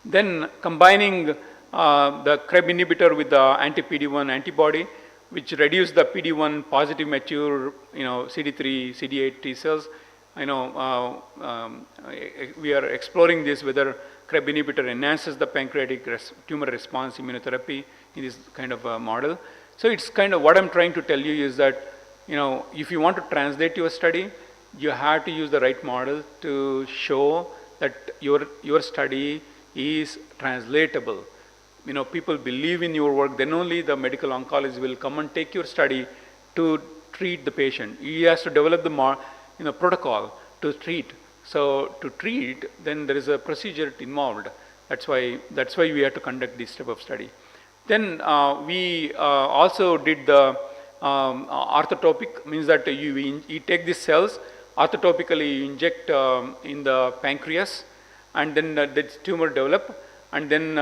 Then combining the CREB inhibitor with the anti-PD-1 antibody, which reduce the PD-1 positive mature, CD3, CD8 T cells. We are exploring this, whether CREB inhibitor enhances the pancreatic tumor response immunotherapy in this kind of model. So it's kind of what I'm trying to tell you is that, if you want to translate your study, you have to use the right model to show that your study is translatable. People believe in your work, then only the medical oncologist will come and take your study to treat the patient. He has to develop the protocol to treat. So to treat, then there is a procedure involved. That's why we have to conduct this type of study. Then we also did the orthotopic, means that you take these cells, orthotopically you inject in the pancreas, and then the tumor develop. And then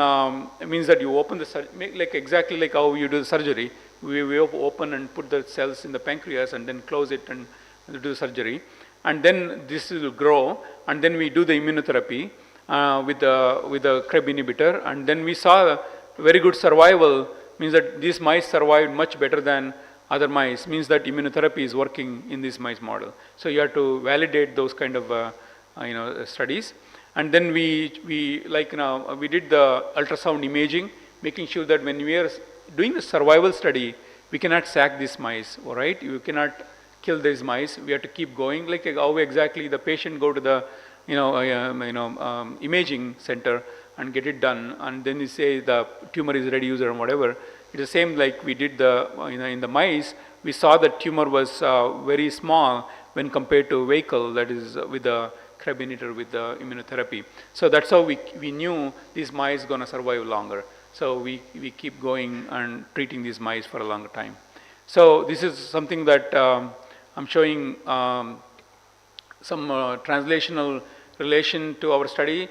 it means that you open exactly like how you do the surgery. We open and put the cells in the pancreas and then close it and do the surgery. And then this will grow, and then we do the immunotherapy with the CREB inhibitor, and then we saw very good survival. Means that these mice survived much better than other mice. Means that immunotherapy is working in this mice model. So you have to validate those kind of studies. And then we did the ultrasound imaging, making sure that when we are doing the survival study, we cannot sack these mice, all right? You cannot kill these mice. We have to keep going, like how exactly the patient go to the imaging center and get it done, and then you say the tumor is reduced or whatever. It's the same like we did in the mice. We saw that tumor was very small when compared to vehicle, that is with the CREB inhibitor with the immunotherapy. So that's how we knew these mice going to survive longer. So we keep going and treating these mice for a longer time. So this is something that I'm showing some translational relation to our study,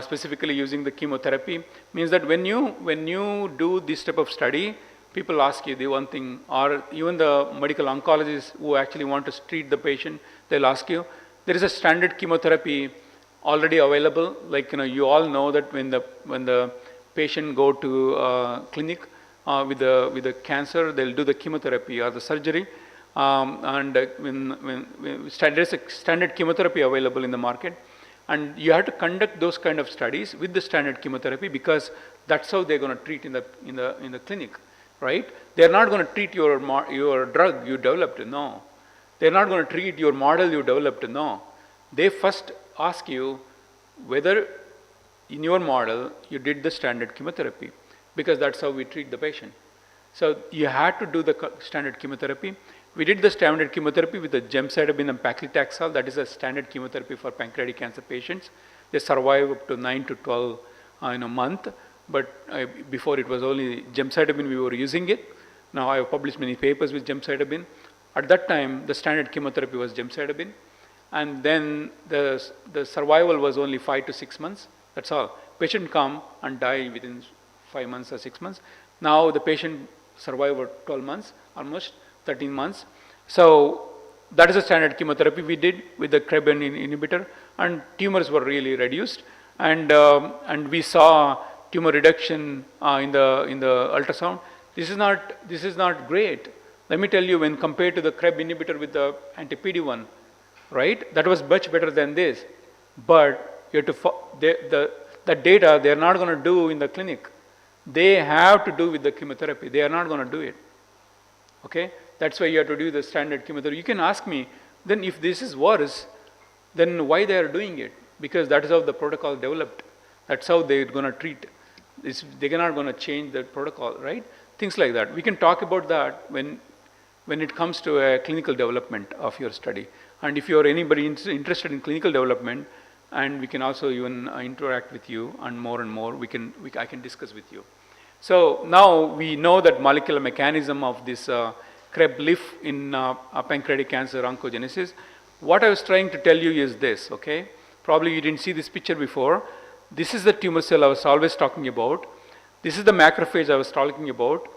specifically using the chemotherapy. Means that when you do this type of study, people ask you the one thing, or even the medical oncologists who actually want to treat the patient, they'll ask you, there is a standard chemotherapy already available. Like you all know that when the patient go to clinic with the cancer, they'll do the chemotherapy or the surgery. There's a standard chemotherapy available in the market, and you have to conduct those kind of studies with the standard chemotherapy, because that's how they're going to treat in the clinic, right? They're not going to treat your drug you developed, no. They're not going to treat your model you developed, no. They first ask you whether in your model you did the standard chemotherapy, because that's how we treat the patient. So you had to do the standard chemotherapy. We did the standard chemotherapy with the gemcitabine and paclitaxel. That is a standard chemotherapy for pancreatic cancer patients. They survive up to 9 to 12 in a month. But before it was only gemcitabine we were using it. Now I have published many papers with gemcitabine. At that time, the standard chemotherapy was gemcitabine. And then the survival was only 5 to 6 months. That's all. Patient come and die within 5 months or 6 months. Now the patient survive for 12 months, almost 13 months. So that is a standard chemotherapy we did with the CREB inhibitor, and tumors were really reduced, and we saw tumor reduction in the ultrasound. This is not great. Let me tell you, when compared to the CREB inhibitor with the anti-PD-1, right? That was much better than this. But you have to the data they are not going to do in the clinic. They have to do with the chemotherapy. They are not going to do it. Okay? That's why you have to do the standard chemotherapy. You can ask me, then if this is worse, then why they are doing it? Because that is how the protocol developed. That's how they're going to treat. They're not going to change the protocol, right? Things like that. We can talk about that when it comes to a clinical development of your study. And if you're anybody interested in clinical development, and we can also even interact with you, and more, I can discuss with you. So now we know that molecular mechanism of this CREB-LIF in pancreatic cancer oncogenesis. What I was trying to tell you is this, okay? Probably you didn't see this picture before. This is the tumor cell I was always talking about. This is the macrophage I was talking about.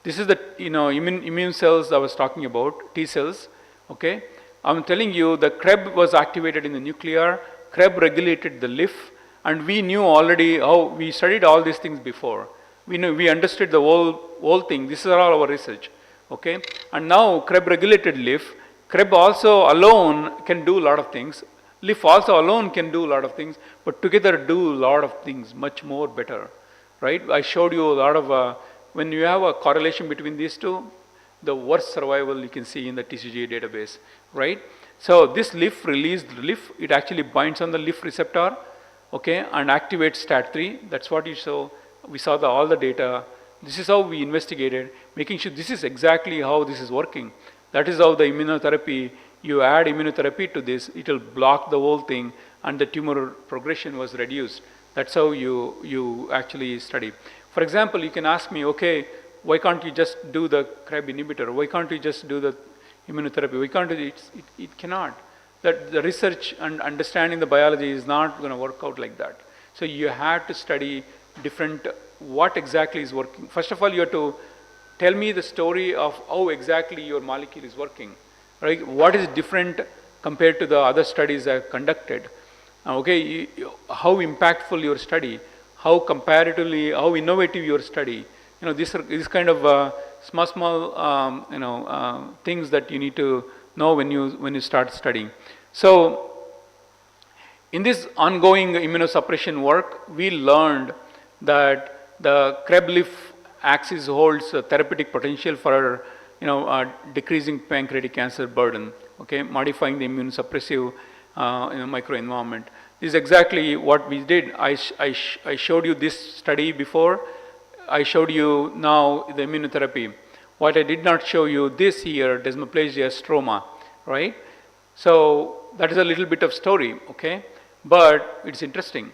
This is the immune cells I was talking about, T cells, okay? I'm telling you the CREB was activated in the nuclear, CREB regulated the LIF, and we knew already how we studied all these things before. We understood the whole thing. This is all our research, okay? And now CREB regulated LIF. CREB also alone can do a lot of things. LIF also alone can do a lot of things, but together do a lot of things much more better, right? I showed you a lot of, when you have a correlation between these two, the worst survival you can see in the TCGA database, right? So this LIF, released LIF, it actually binds on the LIF receptor, okay, and activates STAT3. That's what you saw. We saw all the data. This is how we investigated, making sure this is exactly how this is working. That is how the immunotherapy, you add immunotherapy to this, it will block the whole thing, and the tumor progression was reduced. That's how you actually study. For example, you can ask me, okay, why can't you just do the CREB inhibitor? Why can't you just do the immunotherapy? Why can't it cannot. The research and understanding the biology is not going to work out like that. So you have to study different, what exactly is working. First of all, you have to tell me the story of how exactly your molecule is working, right? What is different compared to the other studies I've conducted? Okay, how impactful your study, how comparatively, how innovative your study. This kind of small things that you need to know when you start studying. So in this ongoing immunosuppression work, we learned that the CREB-LIF axis holds a therapeutic potential for decreasing pancreatic cancer burden, okay, modifying the immunosuppressive microenvironment. This is exactly what we did. I showed you this study before. I showed you now the immunotherapy. What I did not show you this here, desmoplasia stroma, right? So that is a little bit of story, okay? But it's interesting.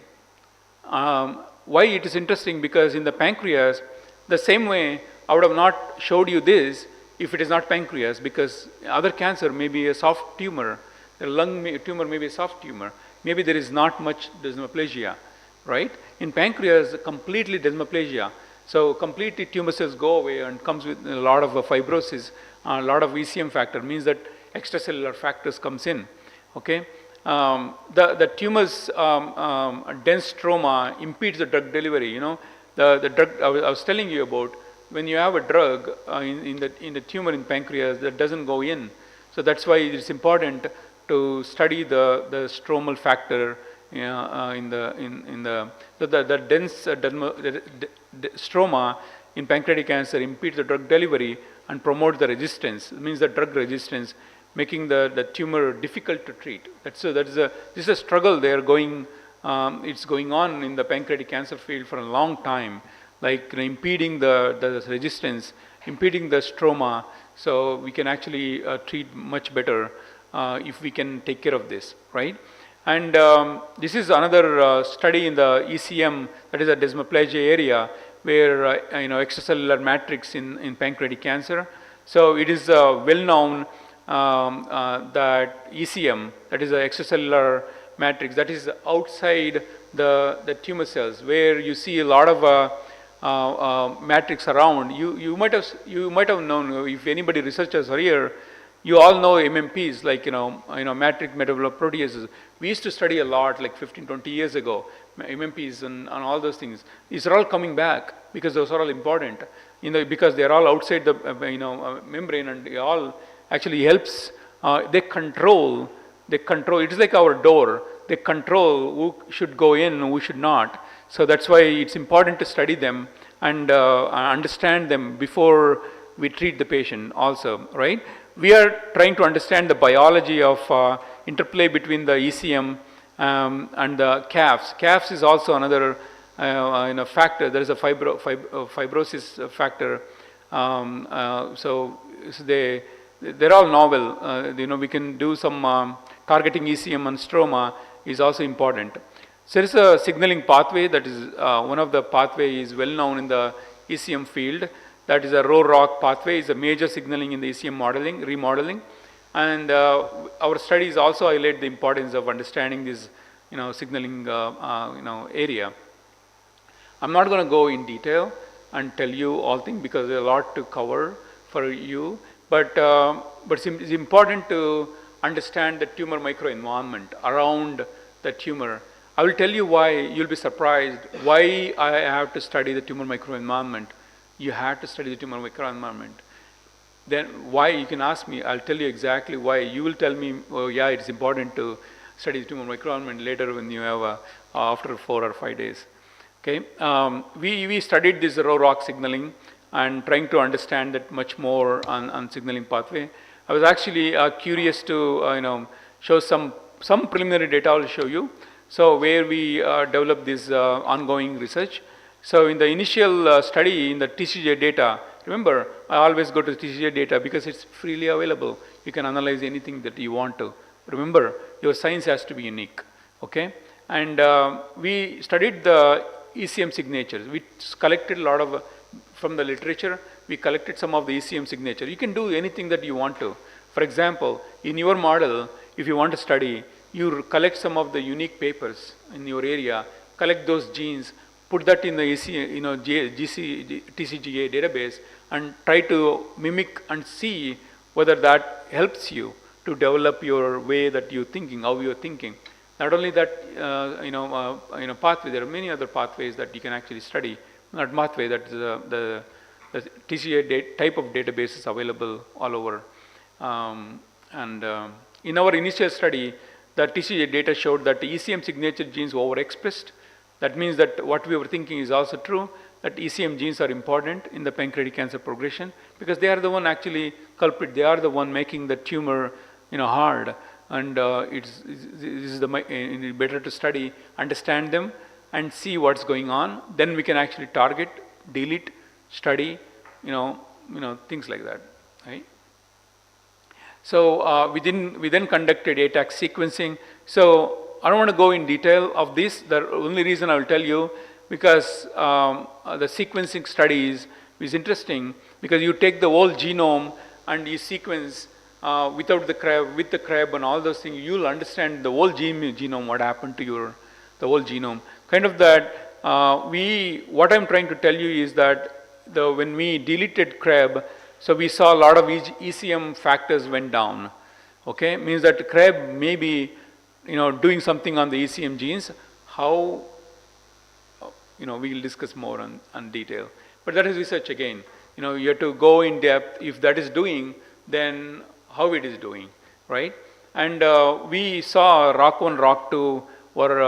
Why it is interesting? Because in the pancreas, the same way I would have not showed you this if it is not pancreas, because other cancer may be a soft tumor, the lung tumor may be a soft tumor, maybe there is not much desmoplasia, right? In pancreas, completely desmoplasia. So completely tumor cells go away and comes with a lot of fibrosis, a lot of ECM factor, means that extracellular factors comes in, okay? The tumor's dense stroma impedes the drug delivery, the drug I was telling you about. when you have a drug in the tumor in pancreas, that doesn't go in. So that's why it's important to study the stromal factor in the so the dense stroma in pancreatic cancer impedes the drug delivery and promotes the resistance. It means the drug resistance, making the tumor difficult to treat. This is a struggle they are going. It's going on in the pancreatic cancer field for a long time, like impeding the resistance, impeding the stroma. So we can actually treat much better if we can take care of this, right? And this is another study in the ECM, that is a desmoplasia area, where extracellular matrix in pancreatic cancer. So it is well known that ECM, that is the extracellular matrix, that is outside the tumor cells, where you see a lot of matrix around. You might have known, if anybody researchers are here, you all know MMPs, like matrix metaboloproteases. We used to study a lot, like 15-20 years ago, MMPs and all those things. These are all coming back because those are all important, because they are all outside the membrane, and they all actually helps. They control. It is like our door. They control who should go in, who should not. So that's why it's important to study them and understand them before we treat the patient also, right? We are trying to understand the biology of interplay between the ECM and the CAFs. CAFs is also another factor. There is a fibrosis factor. So they're all novel. We can do some targeting ECM and stroma is also important. So there is a signaling pathway that is one of the pathway is well known in the ECM field. That is a ROROC pathway, is a major signaling in the ECM remodeling. And our studies also highlight the importance of understanding this signaling area. I'm not going to go in detail and tell you all things because there's a lot to cover for you, but it's important to understand the tumor microenvironment around the tumor. I will tell you why. You'll be surprised why I have to study the tumor microenvironment. You have to study the tumor microenvironment. Then why, you can ask me, I'll tell you exactly why. You will tell me, oh yeah, it's important to study the tumor microenvironment later when you have after 4 or 5 days. Okay, we studied this ROROC signaling and trying to understand that much more on signaling pathway. I was actually curious to show some preliminary data. I'll show you. So where we developed this ongoing research. So in the initial study in the TCGA data, remember I always go to TCGA data because it's freely available. You can analyze anything that you want to. Remember, your science has to be unique. Okay, and we studied the ECM signatures. We collected a lot of from the literature. We collected some of the ECM signature. You can do anything that you want to. For example, in your model, if you want to study, you collect some of the unique papers in your area, collect those genes, put that in the TCGA database, and try to mimic and see whether that helps you to develop your way that you're thinking, how you're thinking. Not only that, pathway. There are many other pathways that you can actually study. Not pathway. That the TCGA type of database is available all over. In our initial study, the TCGA data showed that the ECM signature genes were overexpressed. That means that what we were thinking is also true, that ECM genes are important in the pancreatic cancer progression because they are the one actually culprit. They are the one making the tumor hard. And this is better to study, understand them, and see what's going on. Then we can actually target, delete, study, things like that, right? So we then conducted ATAC sequencing. So I don't want to go in detail of this. The only reason I will tell you because the sequencing studies is interesting because you take the whole genome and you sequence without the CREB, with the CREB and all those things. You'll understand the whole genome, what happened to the whole genome. Kind of that. What I'm trying to tell you is that when we deleted CREB, so we saw a lot of ECM factors went down. Okay, means that CREB may be doing something on the ECM genes. How we'll discuss more on detail. But that is research again. You have to go in depth. If that is doing, then how it is doing, right? And we saw ROC1, ROC2 were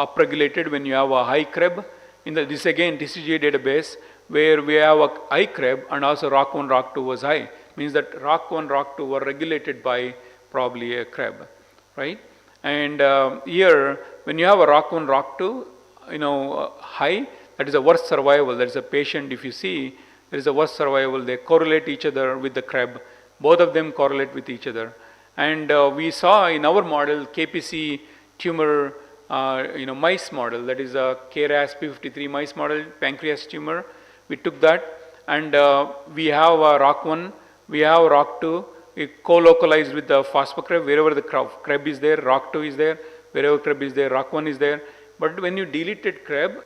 upregulated when you have a high CREB. In this again TCGA database where we have a high CREB and also ROC1, ROC2 was high. Means that ROC1, ROC2 were regulated by probably a CREB, right? And here when you have a ROC1, ROC2, high, that is a worse survival. That is a patient, if you see, there is a worse survival. They correlate each other with the CREB. Both of them correlate with each other. And we saw in our model, KPC tumor, mice model, that is a KRAS P53 mice model, pancreas tumor. We took that and we have a ROC1, we have ROC2, we co-localized with the phosphocreb. Wherever the CREB is there, ROC2 is there. Wherever CREB is there, ROC1 is there. But when you deleted CREB,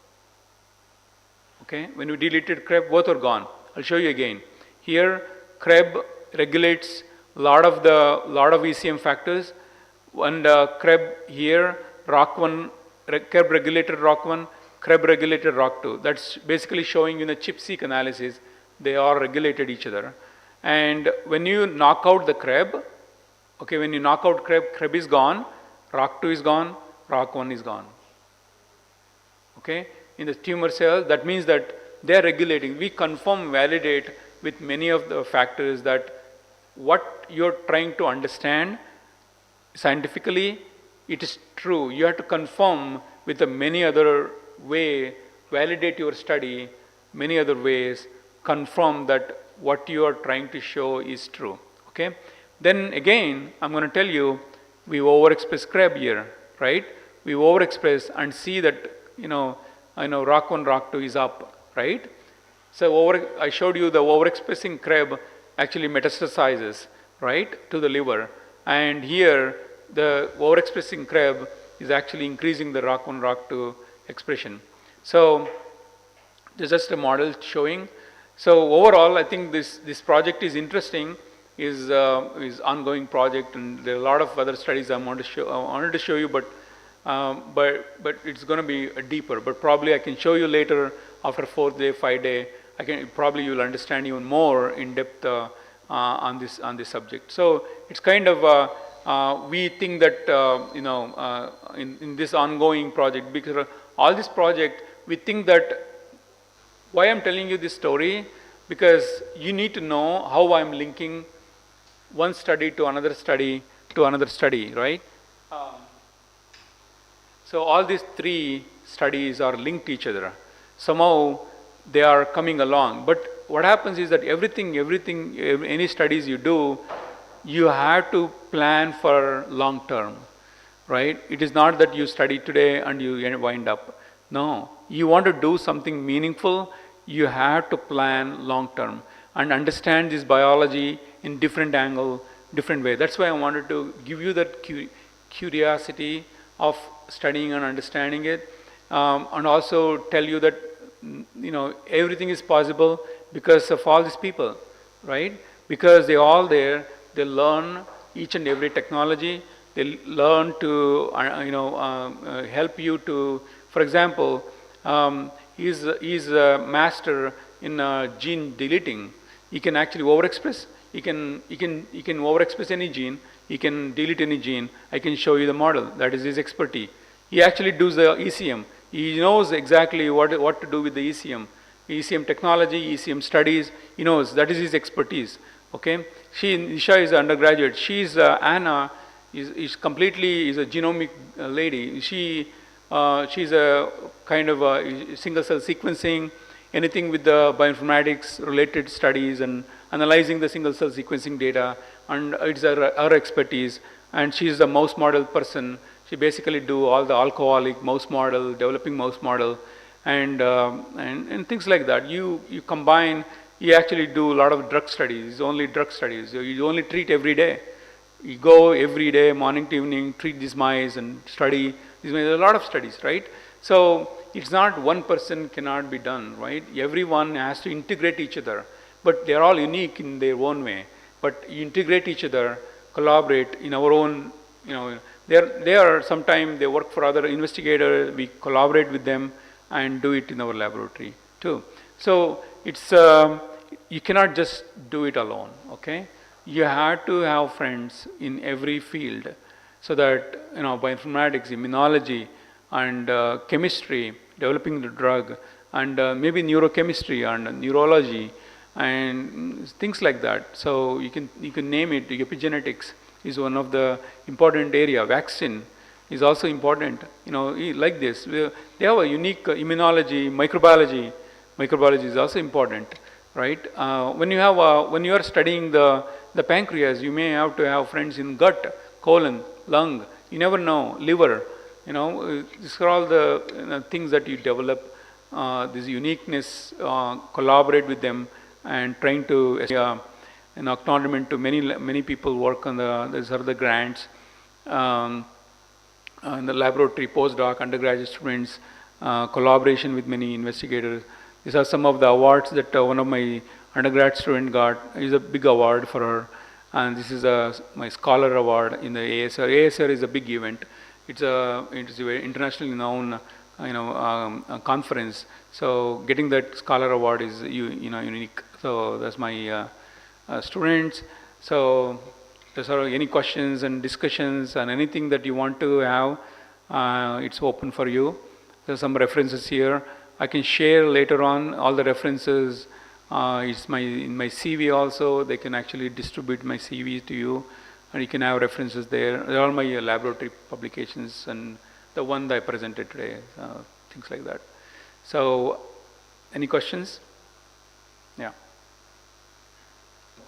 okay, when you deleted CREB, both are gone. I'll show you again. Here, CREB regulates lot of ECM factors, and CREB here, ROC1, CREB regulated ROC1, CREB regulated ROC2. That's basically showing in the ChIP-seq analysis, they all regulated each other. And when you knock out the CREB, okay, when you knock out CREB, CREB is gone, ROC2 is gone, ROC1 is gone. Okay, in the tumor cell, that means that they are regulating. We confirm, validate with many of the factors that what you're trying to understand scientifically, it is true. You have to confirm with a many other way, validate your study, many other ways, confirm that what you are trying to show is true. Okay. Then again, I'm going to tell you, we overexpress CREB here, right? We overexpress and see that ROC1, ROC2 is up, right? So I showed you the overexpressing CREB actually metastasizes, right, to the liver. And here, the overexpressing CREB is actually increasing the ROC1, ROC2 expression. So this is just a model showing. So overall, I think this project is interesting, is ongoing project, and there are a lot of other studies I wanted to show you, but it's going to be deeper. But probably I can show you later after 4th day, 5th day. Probably you'll understand even more in depth on this subject. So it's kind of we think that in this ongoing project, because all this project, we think that why I'm telling you this story, because you need to know how I'm linking one study to another study to another study, right? So all these three studies are linked to each other. Somehow they are coming along. But what happens is that any studies you do, you have to plan for long term, right? It is not that you study today and you wind up. No, you want to do something meaningful, you have to plan long term and understand this biology in different angle, different way. That's why I wanted to give you that curiosity of studying and understanding it, and also tell you that everything is possible because of all these people, right? Because they're all there, they learn each and every technology, they learn to help you to, for example, he's a master in gene deleting. He can actually overexpress. He can overexpress any gene. He can delete any gene. I can show you the model. That is his expertise. He actually does the ECM. He knows exactly what to do with the ECM technology, ECM studies. He knows that is his expertise. Okay. Nisha is an undergraduate. She's Anna is completely a genomic lady. She's a kind of a single cell sequencing, anything with the bioinformatics related studies and analyzing the single cell sequencing data, and it's her expertise. And she's a mouse model person. She basically do all the alcoholic mouse model, developing mouse model, and things like that. You combine. You actually do a lot of drug studies. It's only drug studies. You only treat every day. You go every day, morning to evening, treat these mice and study. There's a lot of studies, right? So it's not one person cannot be done, right? Everyone has to integrate each other, but they're all unique in their own way. But you integrate each other, collaborate in our own, they are sometimes they work for other investigators. We collaborate with them and do it in our laboratory too. So it's you cannot just do it alone, okay? You have to have friends in every field so that, bioinformatics, immunology, and chemistry, developing the drug, and maybe neurochemistry and neurology and things like that. So you can name it. Epigenetics is one of the important area. Vaccine is also important. Like this, they have a unique immunology, microbiology. Microbiology is also important, right? When you are studying the pancreas, you may have to have friends in gut, colon, lung. You never know, liver. These are all the things that you develop. This uniqueness, collaborate with them, and trying to acknowledgement to many people work on these are the grants. In the laboratory, postdoc, undergraduate students, collaboration with many investigators. These are some of the awards that one of my undergrad student got. Is a big award for her, and this is my scholar award in the ASR. ASR is a big event. It's a very internationally known conference. So getting that scholar award is unique. So that's my students. So there's any questions and discussions and anything that you want to have, it's open for you. There's some references here. I can share later on all the references. It's in my CV also. They can actually distribute my CV to you, and you can have references there. They're all my laboratory publications and the one that I presented today, things like that. So, any questions? Yeah.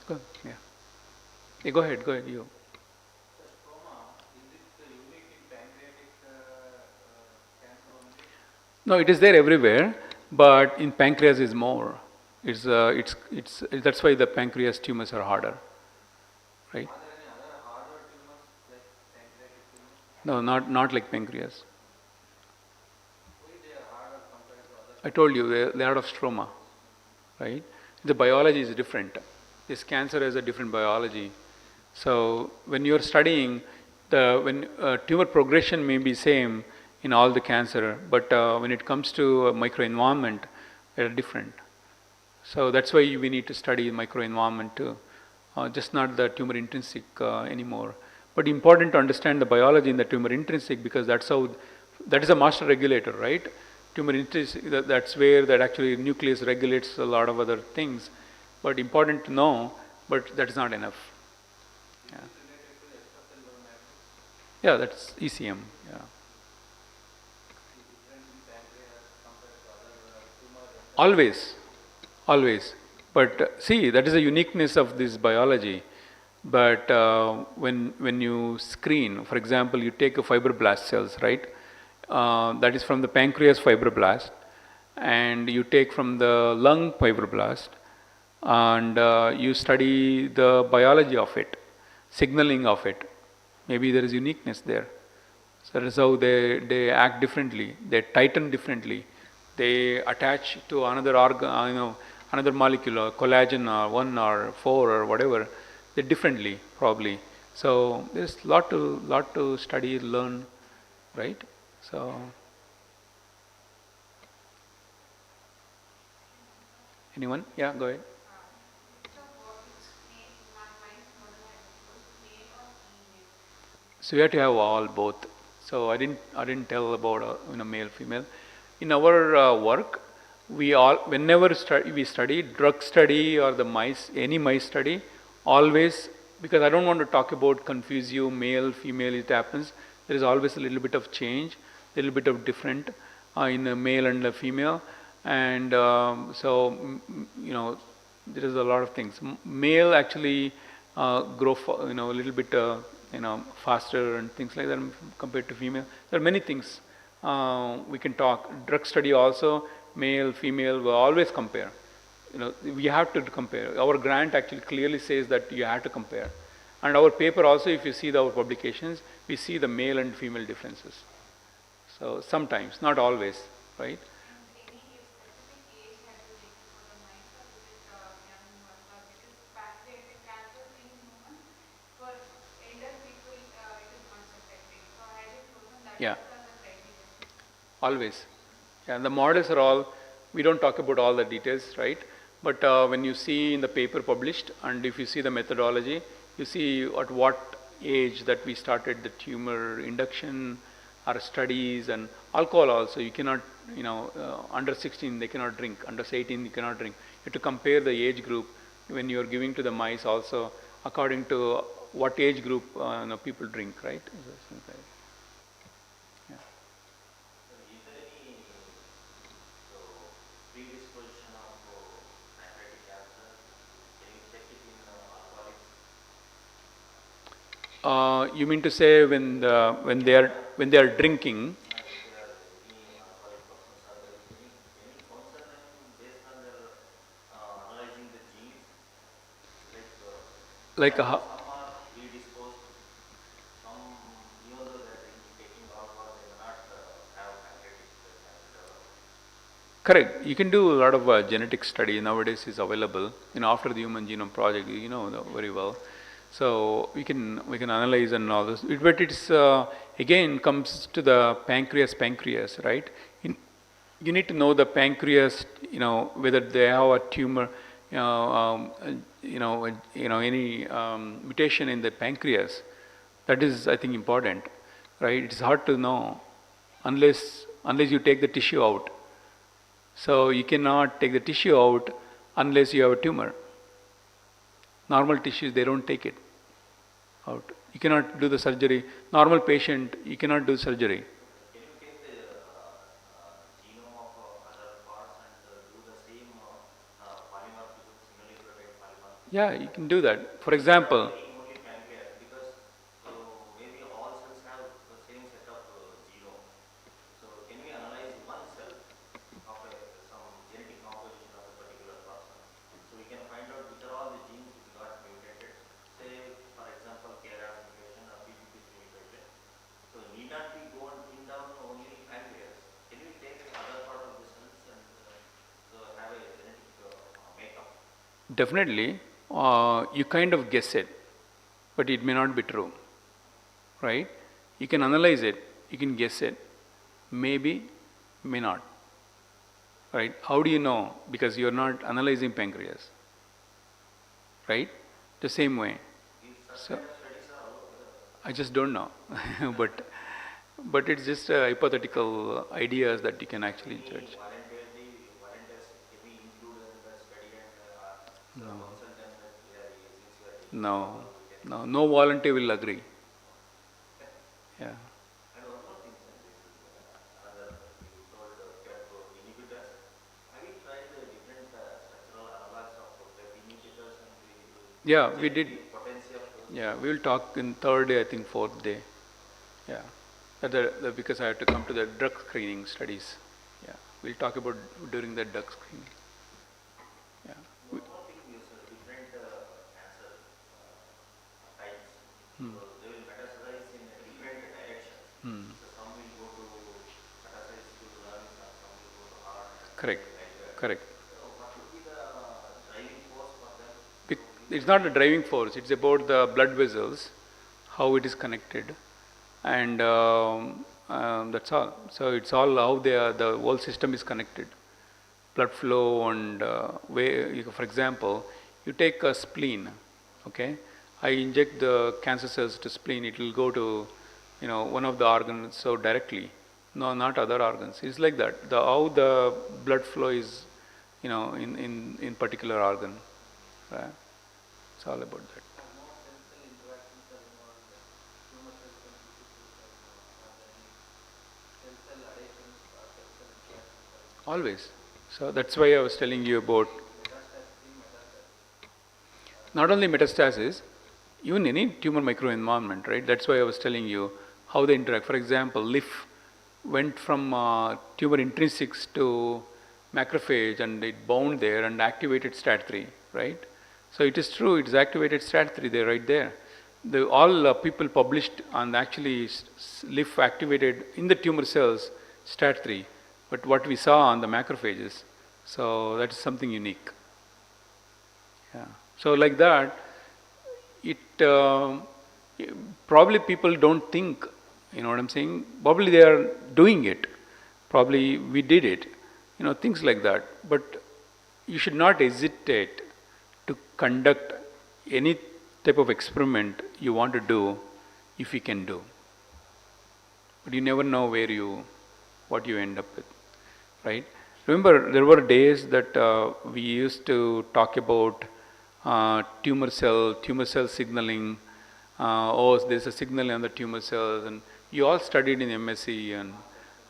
Good. Yeah. Yeah, go ahead, you. No, it is there everywhere, but in pancreas is more. That's why the pancreas tumors are harder, right? No, not like pancreas. I told you they're out of stroma, right? The biology is different. This cancer has a different biology. So when you're studying when tumor progression may be same in all the cancer, but when it comes to microenvironment, they're different. So that's why we need to study microenvironment too, just not the tumor intrinsic anymore. But important to understand the biology in the tumor intrinsic, because that is a master regulator, right? Tumor intrinsic, that's where that actually nucleus regulates a lot of other things. But important to know, but that is not enough. Yeah. Yeah, that's ECM. Yeah. Always. But see, that is a uniqueness of this biology. But when you screen, for example, you take a fibroblast cells, right? That is from the pancreas fibroblast, and you take from the lung fibroblast, and you study the biology of it, signaling of it. Maybe there is uniqueness there. So that is how they act differently. They tighten differently. They attach to another organ, another molecule, or collagen, or 1 or 4 or whatever. They differently probably. So there's lot to study, learn, right? So anyone? Yeah, go ahead. So we have to have all both. So I didn't tell about male female. In our work, whenever we study drug study or the any mice study, always, because I don't want to talk about confuse you male female. It happens. There is always a little bit of change, a little bit of different in a male and a female, and there is a lot of things. Male actually grow a little bit faster and things like that compared to female. There are many things we can talk. Drug study also, male, female, we always compare. We have to compare. Our grant actually clearly says that you have to compare. And our paper also, if you see our publications, we see the male and female differences. So sometimes, not always, right? Yeah. Always. Yeah, and the models are all, we don't talk about all the details, right? But when you see in the paper published, and if you see the methodology, you see at what age that we started the tumor induction, our studies, and alcohol also. You cannot, under 16 they cannot drink, under 18 you cannot drink. You have to compare the age group when you are giving to the mice also according to what age group people drink, right? Yeah. So is there any predisposition of pancreatic cancer? Can you check it in alcoholics? You mean to say when they are drinking? If there are any alcoholic persons, are there any concern them based on their analyzing the genes? Like Like a, some are predisposed, some even though they are taking alcohol, they may not have pancreatic cancer development. correct. You can do a lot of genetic study nowadays is available. After the Human Genome Project, very well. So we can analyze and all this. But it's again comes to the pancreas, right? In, you need to know the pancreas. Whether they have a tumor, any mutation in the pancreas. That is, I think, important, right? It's hard to know unless you take the tissue out. So you cannot take the tissue out unless you have a tumor. Normal tissues, they don't take it out. You cannot do the surgery. Normal patient, you cannot do surgery. Can you take the genome of other parts and do the same polymorphism, similar polymorphism? Yeah, you can do that. For example, Only pancreas, because so maybe all cells have the same set of genome. So can we analyze one cell of some genetic composition of a particular person? So we can find out which are all the genes which got mutated. Say, for example, KRAS mutation or P53 mutation. So need not we go and pin down only pancreas? Can we take other part of the cells and so have a genetic makeup? definitely, you kind of guess it, but it may not be true, right? You can analyze it, you can guess it, maybe, may not, right? How do you know? Because you're not analyzing pancreas, right? The same way. So I just don't know, but it's just hypothetical ideas that you can actually judge. Volunteers can be included in the study and No, consult them that since you are taking no, alcohol, we can. no volunteer will agree. Yeah. And one more thing, sir, this is another, you told PEP inhibitors. Have you tried the different structural analogs of PEP inhibitors and Yeah, we check did. the potency of those? Yeah, we will talk in third day, I think fourth day. Yeah, because I have to come to the drug screening studies. Yeah, we'll talk about during the drug screening. Yeah. One more thing is different cancer types. So they will metastasize in different directions. So some will go to metastasize to lungs, and some will go to heart, and Correct, like that. correct. So what would be the driving force for them? It's not a driving force. It's about the blood vessels, how it is connected, and that's all. So it's all how the whole system is connected, blood flow and for example, you take a spleen, okay? I inject the cancer cells to spleen. It will go to one of the organs so directly. No, not other organs. It's like that. How the blood flow is, in particular organ. Right? It's all about that. Always. So that's why I was telling you about not only metastasis, even any tumor microenvironment, right? That's why I was telling you how they interact. For example, LIF went from tumor intrinsics to macrophage and it bound there and activated STAT3, right? So it is true, it's activated STAT3 there, right there. All people published on actually LIF activated in the tumor cells STAT3, but what we saw on the macrophages, so that is something unique. Yeah. So like that, it probably people don't think, you know what I'm saying? Probably they are doing it. Probably we did it, things like that. But you should not hesitate to conduct any type of experiment you want to do if you can do. But you never know what you end up with, right? Remember, there were days that we used to talk about tumor cell signaling. There's a signal on the tumor cells, and you all studied in MSc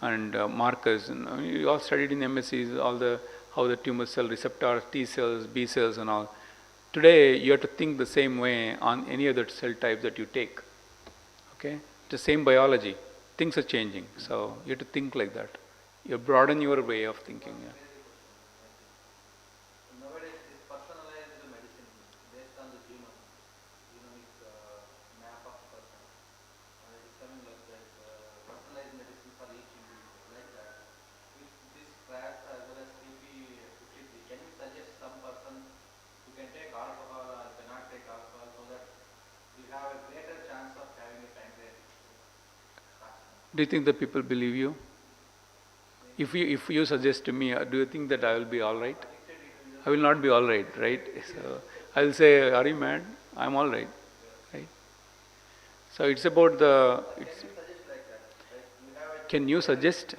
and markers, and you all studied in MScs how the tumor cell receptors, T cells, B cells, and all. Today, you have to think the same way on any other cell type that you take. Okay, the same biology. Things are changing, so you have to think like that. You broaden your way of thinking. Yeah. Nowadays, this personalized medicine based on the genomic map of person. It is coming like that. Personalized medicine for each individual, like that. With this crash as well as CP53, can you suggest some person who can take alcohol or cannot take alcohol so that we have a greater chance of having a pancreatic carcinoma? Do you think that people believe you? If you suggest to me, do you think that I will be all right? I will not be all right, right? So I will say, are you mad? I'm all right, right? So it's about the. It's, can you suggest?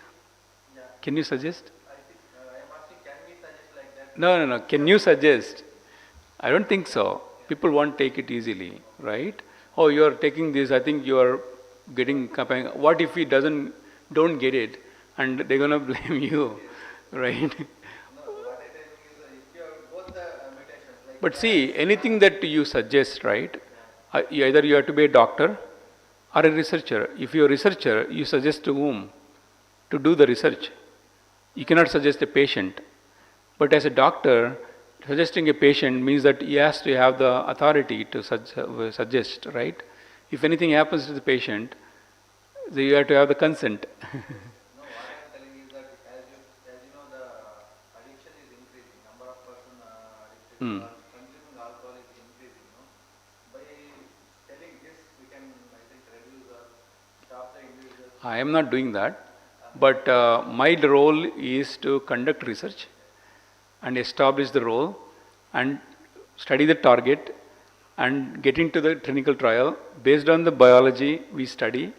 Can you suggest? I think I am asking, can we suggest like that? No. Can you suggest? I don't think so. People won't take it easily, right? Oh, you are taking this. I think you are getting. What if he don't get it, and they're gonna blame you, right? But see, anything that you suggest, right? Either you have to be a doctor or a researcher. If you're a researcher, you suggest to whom? To do the research. You cannot suggest a patient. But as a doctor, suggesting a patient means that he has to have the authority to suggest, right? If anything happens to the patient, then you have to have the consent. No, what I am telling is that as you know, the addiction is increasing. Number of person addicted or consuming alcohol is increasing. No? By telling this, we can, I think, reduce or stop the individual. I am not doing that, but my role is to conduct research and establish the role and study the target and get into the clinical trial based on the biology we study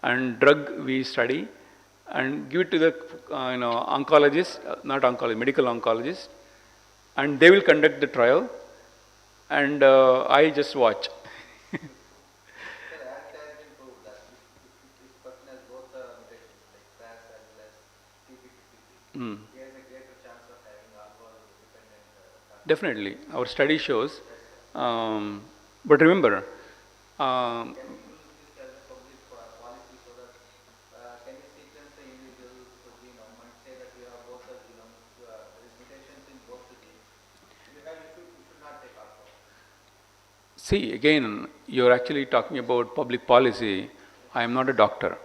and drug we study and give it to the oncologist, not oncologist, medical oncologist, and they will conduct the trial and I just watch. Sir, as it has been proved that if person has both the mutations like CRAS as well as TP53, he has a greater chance of having alcohol dependent carcinoma. Definitely, our study shows. But remember, Can we use this as a public policy so that can we sequence the individual genome and say that we have both the genomes, there is mutations in both the genes. You should not take alcohol. see again, you're actually talking about public policy. I am not a doctor.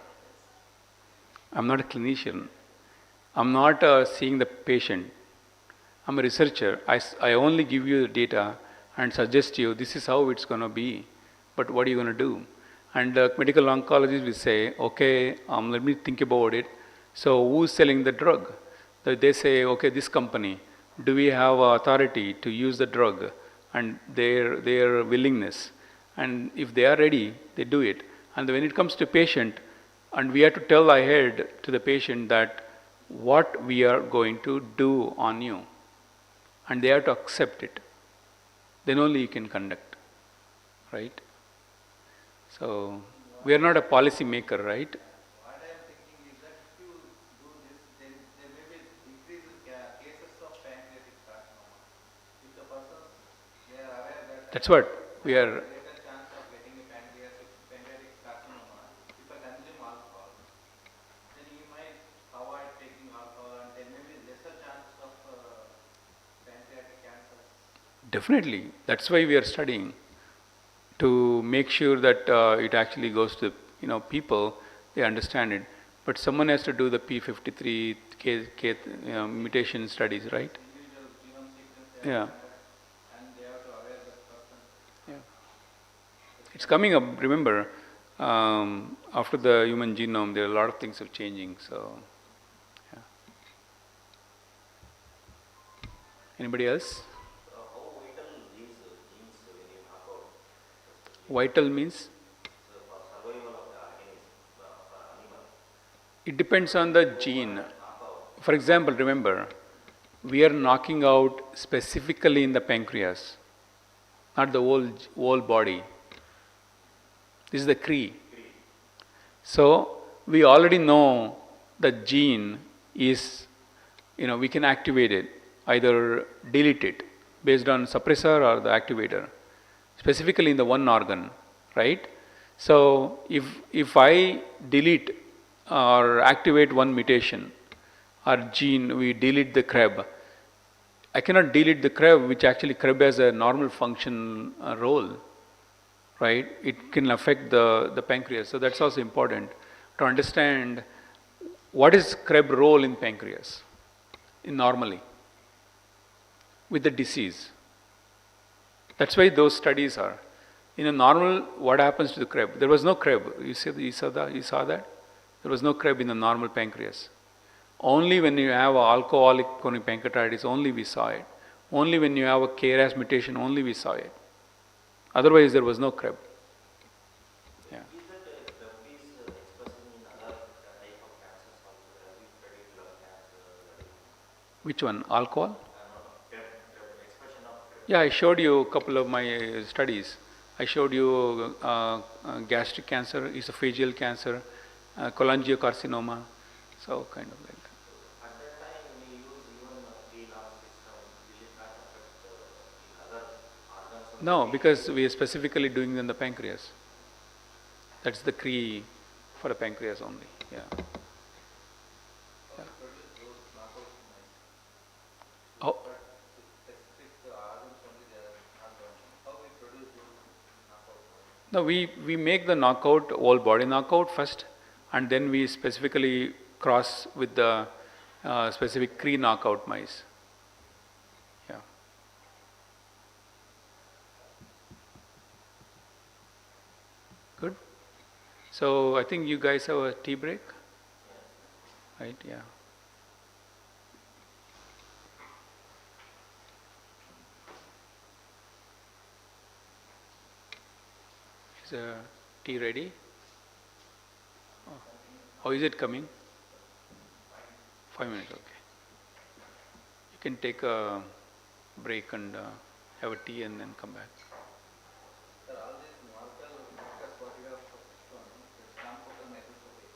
I'm not a clinician. I'm not seeing the patient. I'm a researcher. I only give you the data and suggest you this is how it's going to be. But what are you going to do? And the medical oncologist will say, okay, let me think about it. So who's selling the drug? They say, okay, this company. Do we have authority to use the drug? And their willingness. And if they are ready, they do it. And when it comes to patient, and we have to tell ahead to the patient that what we are going to do on you. And they have to accept it. Then only you can conduct. Right? So, we are not a policy maker, right? What I am thinking is that if you do this, then there may be increase in cases of pancreatic carcinoma. If the persons, they are aware that That's what we are. greater chance of getting a pancreatic carcinoma if I consume alcohol, then you might avoid taking alcohol and there may be lesser chances of pancreatic cancer. Definitely. That's why we are studying. To make sure that it actually goes to people, they understand it. But someone has to do the P53 mutation studies, right? Individual genome sequence Yeah. and they have to aware that person. Yeah. It's coming up. Remember, after the human genome, there are a lot of things are changing. So, yeah. Anybody else? How vital these genes when you knock out, Vital means? so for survival of the organism, for animal, It depends on the gene. For example, remember, we are knocking out specifically in the pancreas, not the whole body. This is the Cree. So we already know the gene is, we can activate it, either delete it based on suppressor or the activator, specifically in the one organ, right? So if I delete or activate one mutation or gene, we delete the CREB. I cannot delete the CREB, which actually CREB has a normal function role, right? It can affect the pancreas. So that's also important to understand what is CREB role in pancreas in normally with the disease. That's why those studies are. In a normal, what happens to the CREB? There was no CREB. You saw that? There was no CREB in the normal pancreas. Only when you have alcoholic chronic pancreatitis, only we saw it. Only when you have a KRAS mutation, only we saw it. Otherwise, there was no CREB. Yeah. is that CREB is expressing in other type of cancers also? There is particular cancer that is Which one? Alcohol? CREB, expression of CREB. Yeah, I showed you a couple of my studies. I showed you gastric cancer, esophageal cancer, cholangiocarcinoma, so kind of like that. At that time, when you use even pre-lock system, will it not affect the other organs? No, because we are specifically doing it in the pancreas. That's the Cree for the pancreas only. Yeah. How to produce those knockouts in mice? Oh, But specific organs only they are not done. How we produce those knockouts? no, we make the knockout, whole body knockout first, and then we specifically cross with the specific Cree knockout mice. Yeah. Good. So I think you guys have a tea break, right? Yeah. Is the tea ready? Oh, is it coming? 5 minutes, okay. You can take a break and have a tea and then come back. Sir, all these markers what you have shown, it's confocal microscopy.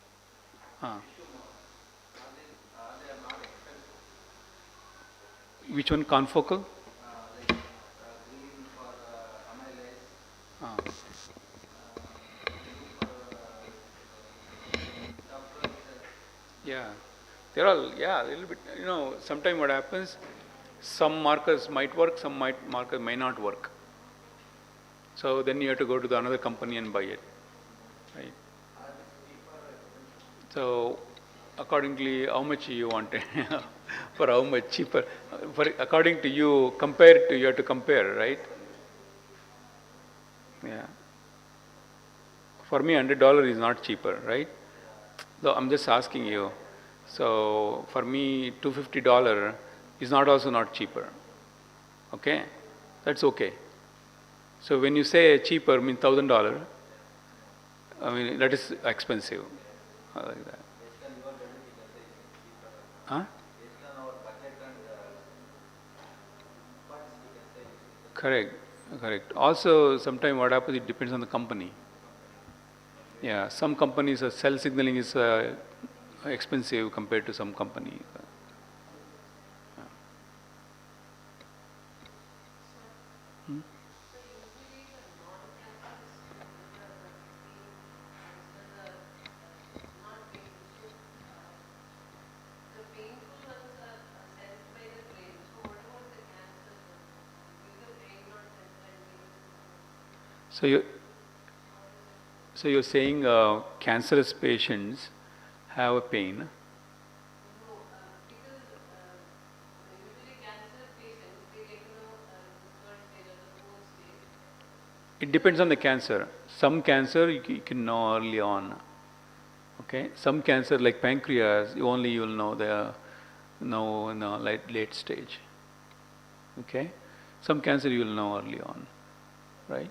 Ah. Tissue model. All these they are not expensive. Which one? Confocal? Like green for amylase, Ah. blue for Doppler cells. Yeah. They're all, yeah, a little bit, sometime what happens, some markers might work, some markers may not work. So then you have to go to the another company and buy it, right? So accordingly, how much you want it, for how much cheaper, according to you, you have to compare, right? Yeah. For me, $100 is not cheaper, right? So I'm just asking you. So for me, $250 is also not cheaper. Okay, that's okay. So when you say cheaper, means $1,000. I mean that is expensive. I like that. Based on your budget, you can say cheaper. Huh? Based on our budget and funds, we can say it's Correct, correct. Also, sometimes what happens, it depends on the company. Yeah, some companies, cell signaling is expensive compared to some company. Hmm? So you're saying cancerous patients have a pain. It depends on the cancer. Some cancer you can know early on. Okay. Some cancer like pancreas, only you will know in the late stage. Okay, some cancer you will know early on, right?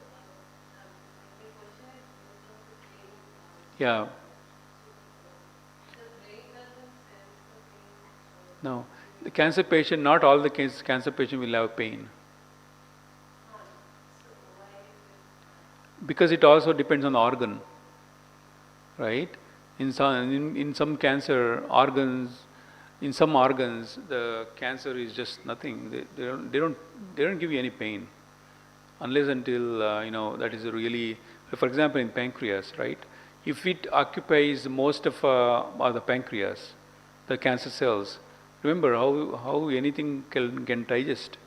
Yeah. No, the cancer patient, not all the cancer patient will have pain, because it also depends on the organ, right? In some cancer organs, in some organs, the cancer is just nothing. They don't give you any pain unless until that is really. For example, in pancreas, right? If it occupies most of the pancreas, the cancer cells. Remember how anything can digest,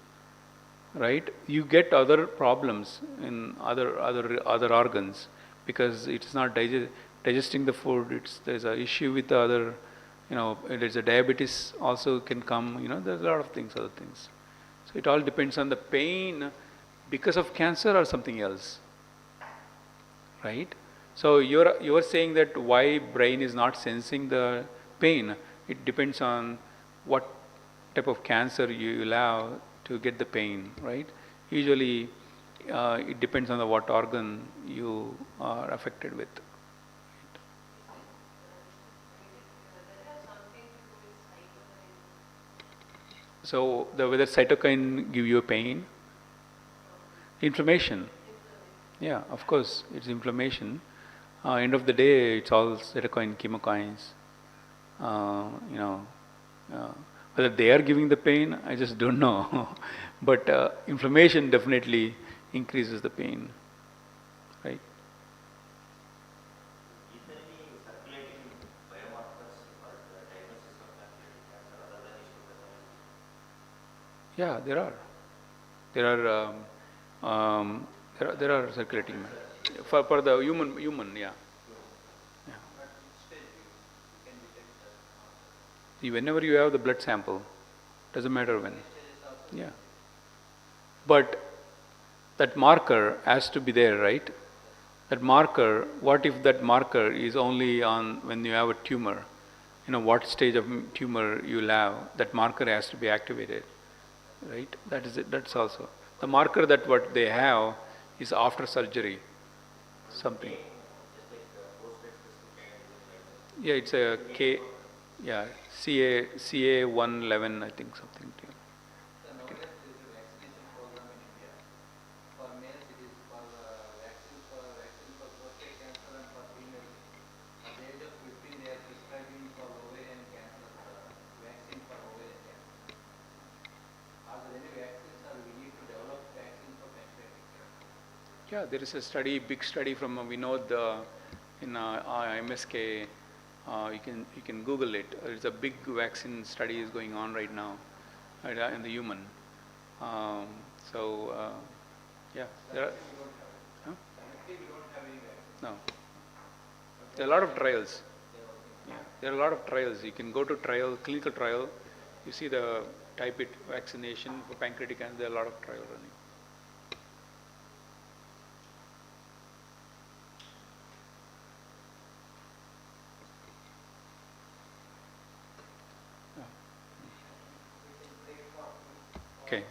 right? You get other problems in other organs because it's not digesting the food. There's a issue with the other, there's a diabetes also can come. There's a lot of things, other things. So it all depends on the pain because of cancer or something else, right? So you're saying that why brain is not sensing the pain? It depends on what type of cancer you allow to get the pain, right? Usually, it depends on the what organ you are affected with. So whether cytokine give you pain, inflammation. Yeah, of course, it's inflammation. End of the day, it's all cytokine, chemokines. You know, uh, whether they are giving the pain, I just don't know. But inflammation definitely increases the pain, right? Is there any circulating biomarkers for the diagnosis of pancreatic cancer other than histopathology? Yeah, there are. There are. There are circulating for the human. Yeah. Yeah. At which stage you can detect that marker? Whenever you have the blood sample, doesn't matter when. Early stages also. Yeah. But that marker has to be there, right? That marker, what if that marker is only on when you have a tumor? What stage of tumor you have, that marker has to be activated, right? That is it. That's also. The marker that what they have is after surgery, something. Just like prostate specific antigen like that. Yeah, it's a K, yeah, CA111, I think something. So nowadays there is a vaccination program in India. For males it is for vaccine for prostate cancer, and for females at the age of 15 they are prescribing for ovarian cancer, vaccine for ovarian cancer. Are there any vaccines, or we need to develop vaccines for pancreatic cancer? Yeah, there is a study, big study from Vinod in MSK. You can Google it. There's a big vaccine study is going on right now in the human. Um, so yeah, there are. Currently we don't have it. Huh? Currently we don't have any vaccine. No, there are a lot of trials. They are working. Yeah, there are a lot of trials. You can go to trial, clinical trial. You see the type it vaccination for pancreatic cancer. There are a lot of trial running. Okay.